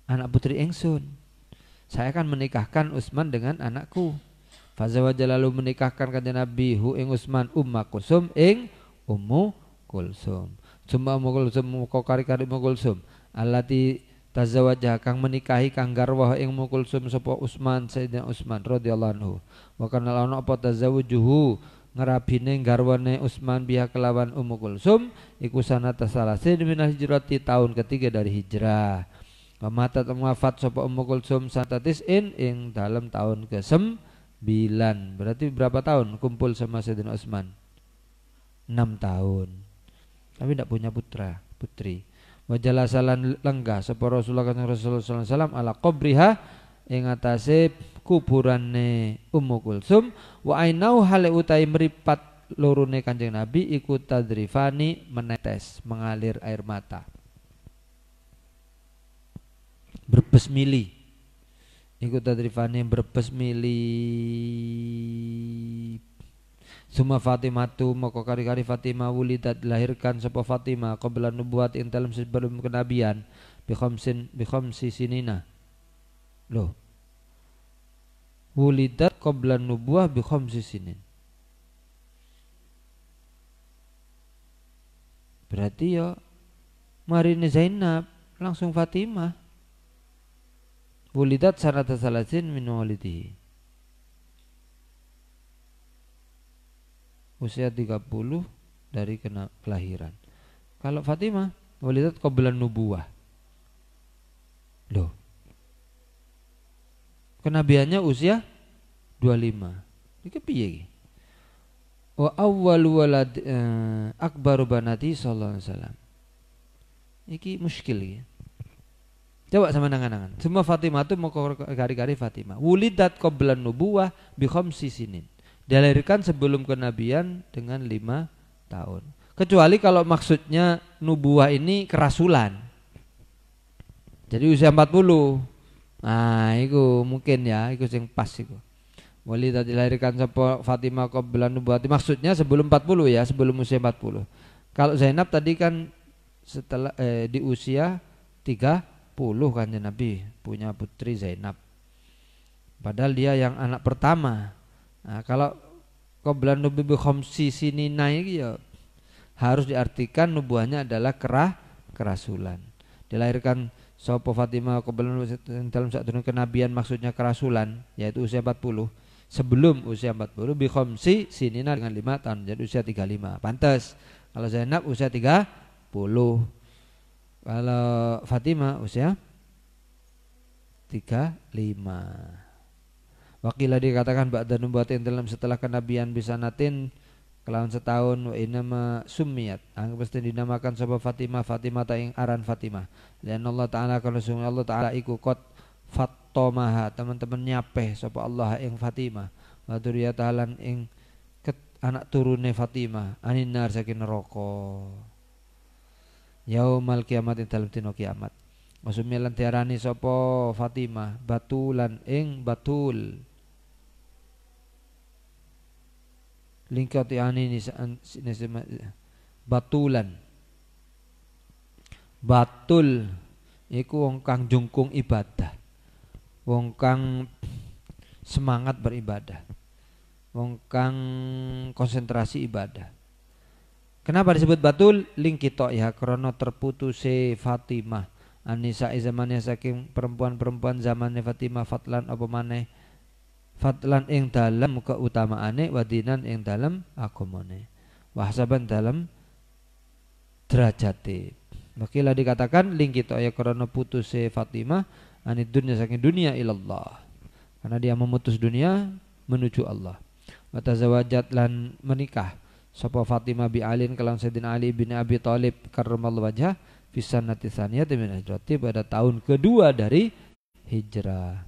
S1: anak putri ingsun. Saya akan menikahkan Utsman dengan anakku. Fazawaja lalu menikahkan kanjeng Nabi hu ing Utsman Umma Kulsum ing Ummu Kulsum. Summa Ummu Kulsum muka kari-kari Ummu Kulsum allati tazawajah kang menikahi kang garwah ing Ummu Kulsum sapa Utsman Sayyidina Utsman radhiyallahu anhu. Wa kana ana apa tazawujuhu ngerabine garwane Utsman biha kelawan Ummu Kulsum iku sanata salasin minal hijrati tahun ketiga dari hijrah. Pamatat wafat sapa Ummu Kulsum santatis ing dalam tahun ke-9. Berarti berapa tahun kumpul sama Sayyidina Utsman? 6 tahun. Tapi tidak punya putri. Wajalasalan lenggah sapa Rasulullah sallallahu alaihi wasallam ala qabriha ing atase kuburane Ummu Kulsum wa ainau hale utai meripat lorone Kanjeng Nabi iku tadrifani menetes mengalir air mata berbes mili iku tadrifani berbes mili Suma Fatimatu moko kari-kari Fatimah wulidat dilahirkan sapa Fatimah qabla nubuwat ing dalem sebelum kenabian bi khamsi sinina loh wulidat qabla nubuwah bi khamsi sinin berarti ya marine Zainab langsung Fatimah wulidat sanata salasin min walidihi usia 30 dari kelahiran. Kalau Fatimah wulidat qabla nubuwah. Loh. Kenabiannya usia 25. Iki piye iki? Wa awwalu walad akbaru banati sallallahu alaihi wasallam. Iki muskil iki. Coba sama nangan-nangan. Semua Fatimah itu mau kari-kari Fatimah. Wulidat qabla nubuwah bi khamsi sinin. Dilahirkan sebelum kenabian dengan 5 tahun. Kecuali kalau maksudnya nubuwah ini kerasulan. Jadi usia 40. Nah, itu mungkin ya, itu yang pas itu. Walidah dilahirkan sapa Fatimah qabla nubuwati maksudnya sebelum 40 ya, sebelum usia 40. Kalau Zainab tadi kan setelah di usia 30 kan Nabi punya putri Zainab. Padahal dia yang anak pertama. Nah, kalau qabla nubuwah bi khamsi sinina iki ya harus diartikan nubuahnya adalah kerasulan. Dilahirkan sapa Fatimah qabla dalam sadurunge kenabian maksudnya kerasulan yaitu usia 40. Sebelum usia 40 bi khamsi sinina dengan 5 tahun jadi usia 35. Pantas. Kalau Zainab usia 30. Kalau Fatimah usia 35. Wakilah dikatakan ba'da nubuwatin dalam setelah kenabian bisa natin kelawan setahun wa inama summiyat angka pasti dinamakan sapa Fatimah ta ing aran Fatimah dan Allah taala kalau sungguh Allah taala iku qad fattomaha teman-teman nyapeh sapa Allah ing Fatimah wa dzurriyyatalan ing anak turune Fatimah anin nar saking neraka yaumal kiamat dalam dina kiamat masumilan tiarani sapa Fatimah batulan ing batul lingkati ani batulan batul iku wong kang jungkung ibadah wong kang semangat beribadah wong kang konsentrasi ibadah. Kenapa disebut batul lingkito ya karena terputuse Fatimah anisa zamannya saking perempuan-perempuan zamannya Fatimah fatlan apa maneh fadlan ing dalam keutamaane wadinan ing dalam agamane wahsaban dalam derajate makilah dikatakan lingkito ya karena putuse Fatimah anid dunya saking dunia ilallah karena dia memutus dunia menuju Allah wa tazawajat lan menikah sapa Fatimah bi Alin kalawan Sayyidina Ali bin Abi Thalib karramallahu wajhah fi sanati tsaniyati min hijrati pada tahun kedua dari hijrah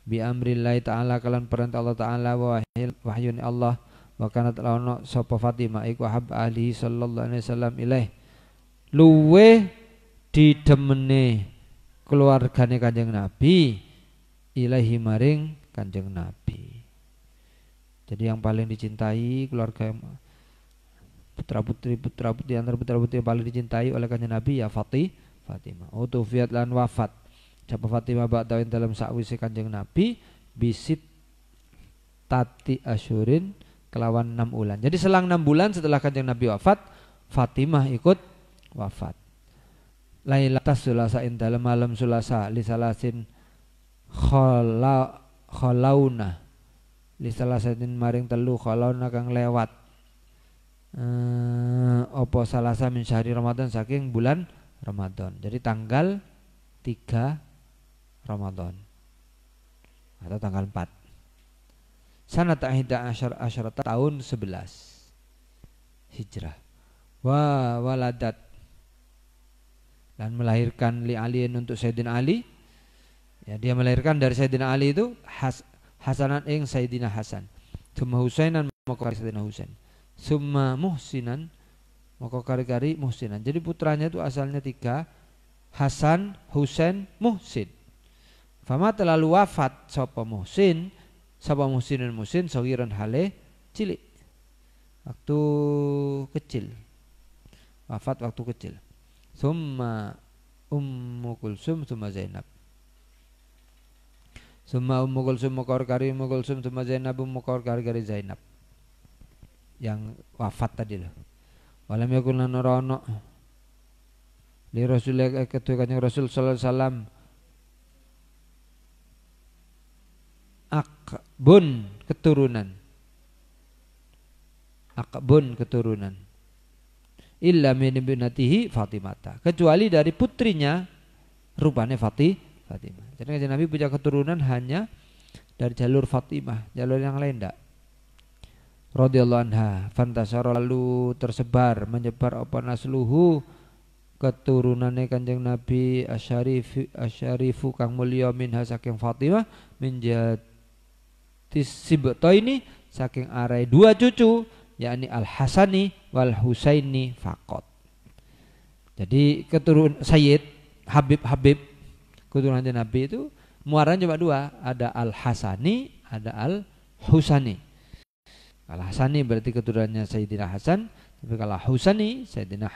S1: bi amrillahi ta'ala kalan perintah Allah ta'ala wa wahyun Allah wa kanat lawana sapa Fatimah iku hab ahli sallallahu alaihi wasallam ilaih luwe didemene keluargane Kanjeng Nabi ilahi maring Kanjeng Nabi. Jadi yang paling dicintai keluarga putra putri antara putra putri yang paling dicintai oleh Kanjeng Nabi ya Fatimah. Utufiyat lan wafat Japa Fatimah ba'da dalam sakwise Kanjeng Nabi bisit tati asyurin kelawan 6 bulan. Jadi selang 6 bulan setelah Kanjeng Nabi wafat, Fatimah ikut wafat. Lailatul Sulasa in dalam malam Sulasa li salasin khalauna li salasin maring telu khalauna kang lewat. Opo salasa min syahri Ramadan saking bulan Ramadan. Jadi tanggal 3 Ramadan atau tanggal 4 sanat ahida asyarata tahun 11 hijrah wa waladat dan melahirkan li aliin untuk Sayyidina Ali Ya, dia melahirkan dari Sayyidina Ali itu Hasanan ing Sayyidina Hasan. Summa Husainan maka Sayyidina Husain. Summa Muhsinan maka kari-kari Muhsinan. Jadi putranya itu asalnya 3, Hasan, Husain, Muhsin. Fama terlalu wafat sapa Muhsin sagiran hale cilik. Waktu kecil. Wafat waktu kecil. Summa Ummu Kulsum summa Zainab. Summa Ummu Kulsum mukar-kari Ummu Kulsum summa Zainab mukar-kari Zainab. Yang wafat tadi loh. Walam yakun lan ora ono li Rasulullah ketua Kanjeng Rasul sallallahu alaihi wasallam akbun keturunan illa min ibnatihi Fatimah, kecuali dari putrinya rupanya Fatimah. Jadi Kanjeng Nabi punya keturunan hanya dari jalur Fatimah, jalur yang lain enggak. Radhiyallahu anha fantasara lalu tersebar menyebar apa nasluhu keturunannya Kanjeng Nabi asyarifu kang mulya minha saking Fatimah sibto ini saking arai 2 cucu yakni Al Hasani wal Husaini faqat. Jadi keturunan Sayyid Habib keturunan Nabi itu muaranya cuma 2, ada Al Hasani, ada Al Husani. Kalau Hasani berarti keturunannya Sayyidina Hasan, tapi kalau Husani Sayyidina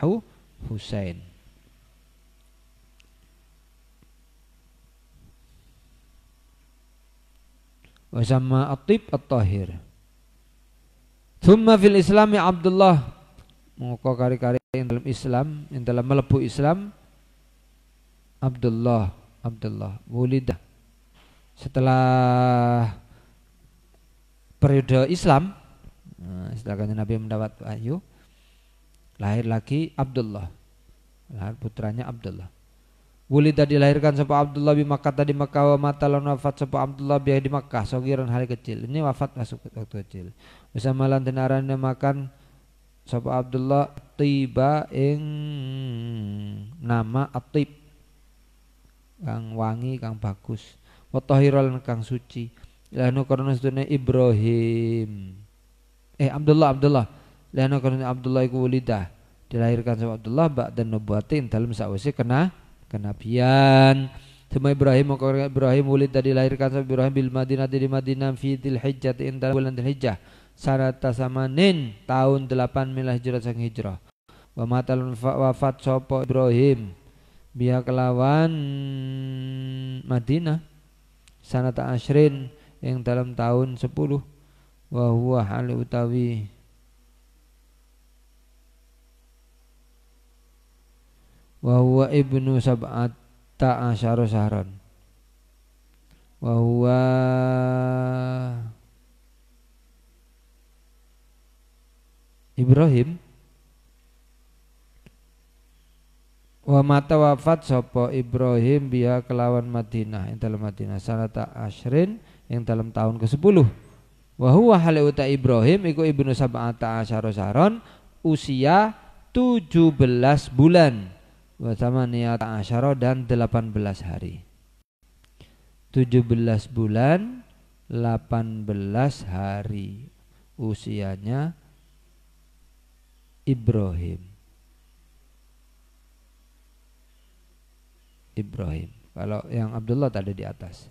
S1: Husain. Wasama Atib At-Tahir. Thumma fil Islami Abdullah. Mengko kari-kari yang dalam Islam, yang dalam melebu Islam Abdullah wulidah. Setelah periode Islam, setelah Nabi mendapat wahyu, lahir lagi Abdullah. Lahir putranya Abdullah. Wulida dilahirkan sapa Abdullah di Makkah tadi Makkah wa mata lan wafat sapa Abdullah biya di Makkah sagiran hari kecil. Ini wafat masuk waktu kecil. Bersama lan denarane makan sapa Abdullah tiba ing nama Atib kang wangi kang bagus. Wa tahiran kang suci. Lanu karena sedene Ibrahim. Abdullah. Lanu karena Abdullah iku wulida dilahirkan sapa Abdullah ba'da nubuwatin dalam sawise kenabian. Sama Ibrahim maka Ibrahim wulid tadi dilahirkan sama Ibrahim bil Madinah di Madinah fi Dzulhijjah in bulan Dzulhijjah sanata samanin tahun 8 milah hijrah sang hijrah. Wa matal wafat sapa Ibrahim biya kelawan Madinah sanata asyrin yang dalam tahun 10 wa huwa hal utawi wa huwa ibnu sab'ata asyara syahran wa huwa Ibrahim wa mata wafat sapa Ibrahim biha kelawan Madinah yang dalam Madinah sanata asyrin yang dalam tahun ke-10 wa huwa hal uta Ibrahim iku ibnu sab'ata asyara syahran usia 17 bulan Wasama niat asyara dan 18 hari 17 bulan 18 hari usianya Ibrahim. Kalau yang Abdullah tadi di atas.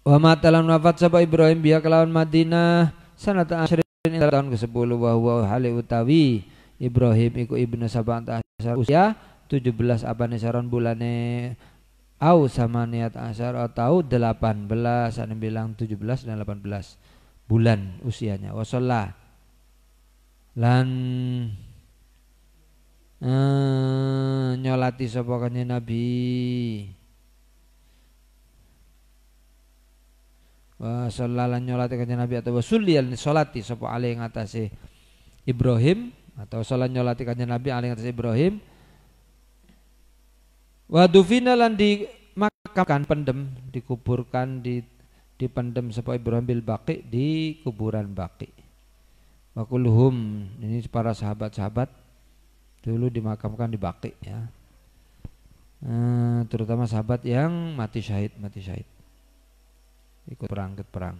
S1: Wa matalan wafat sapa Ibrahim biya kelawan Madinah sanata asyrin tahun ke-10 wa huwa hali utawi Ibrahim iku ibnu sab'ata asyar usia 17 abane saron bulane au sama niat asyar atau 18 ane bilang 17 dan 18 bulan usianya wasalla lan nyolati sapa kanjeng Nabi wa sallalan nyolati kanjeng Nabi atau wasullian salati sapa ali ing atase Ibrahim atau salat nyolati kanjeng Nabi alaihi atas Ibrahim wa dufina lan dimakamkan dikuburkan dipendem sapa Ibrahim bil Baqi di kuburan Baqi wa kulluhum ini para sahabat-sahabat dulu dimakamkan di Baqi ya terutama sahabat yang mati syahid ikut perang.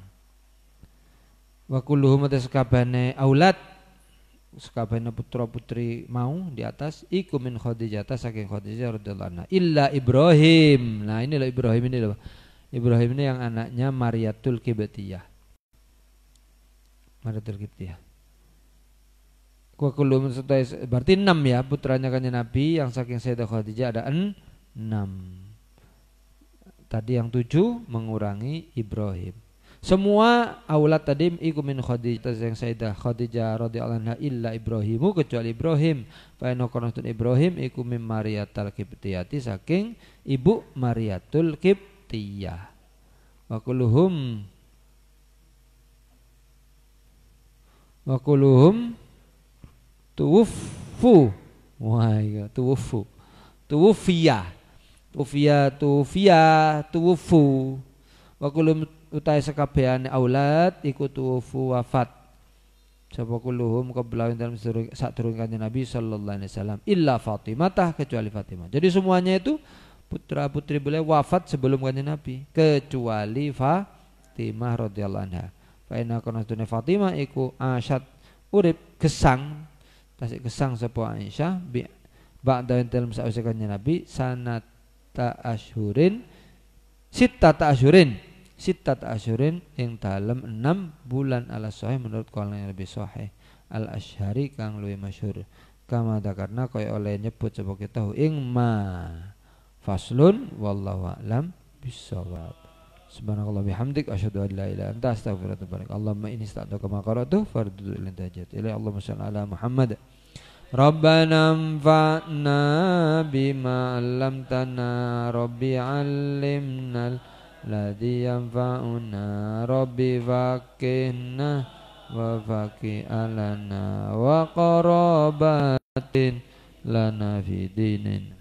S1: Wa kulluhum sekabane aulad sekabane putra putri mau di atas iku min Khadijah saking Khadijah radhiyallahu anha illa Ibrahim. Nah ini loh Ibrahim ini loh. Ibrahim ini yang anaknya Mariatul Qibtiyah. Wa kulluhum berarti 6 ya putranya kanjeng Nabi yang saking Sayyidah Khadijah ada 6. Tadi yang 7 mengurangi Ibrahim. Semua aulad tadi iku min Khadijah yang Sayyidah Khadijah radhiyallahu anha illa Ibrahimu kecuali Ibrahim. Fa inna qanatun Ibrahim iku min Mariatul Qibtiyati saking ibu Mariatul Qibtiyah. Wa kulluhum tuwuffu. Wah, iya tuwuffu. Tuwuffu. Wa kulluhum utai sekabehane aulad iku tuwuffu wafat. Sapa kulluhum qabla dalam sadurunge kanjeng Nabi sallallahu alaihi wasallam illa Fatimah kecuali Fatimah. Jadi semuanya itu putra putri beliau wafat sebelum kanjeng Nabi kecuali Fatimah radhiyallahu anha. Fa inna qanatune Fatimah iku asyad urip gesang tasik gesang sapa Aisyah ba'da dalam sause kanjeng Nabi sanata asyhurin sittata asyhurin ing dalem 6 bulan ala sahih menurut kaul yang lebih sahih al asyhari kang luwih masyhur kama karena kaya oleh nyebut sapa kita ing ma faslun wallahu a'lam bissawab. Subhanallah bihamdik asyhadu an la ilaha anta astaghfiruka wa atubu ilaik. Allahumma inni astagfiruka kama qara'tu fardu ila tajat ila Allahumma shalli ala Muhammad. Rabbana anfa'na bima 'allamtana rabbi 'allimnal ladzi yanfa'una rabbi faqihna wa faqih alana wa qarabatin lana fi dinin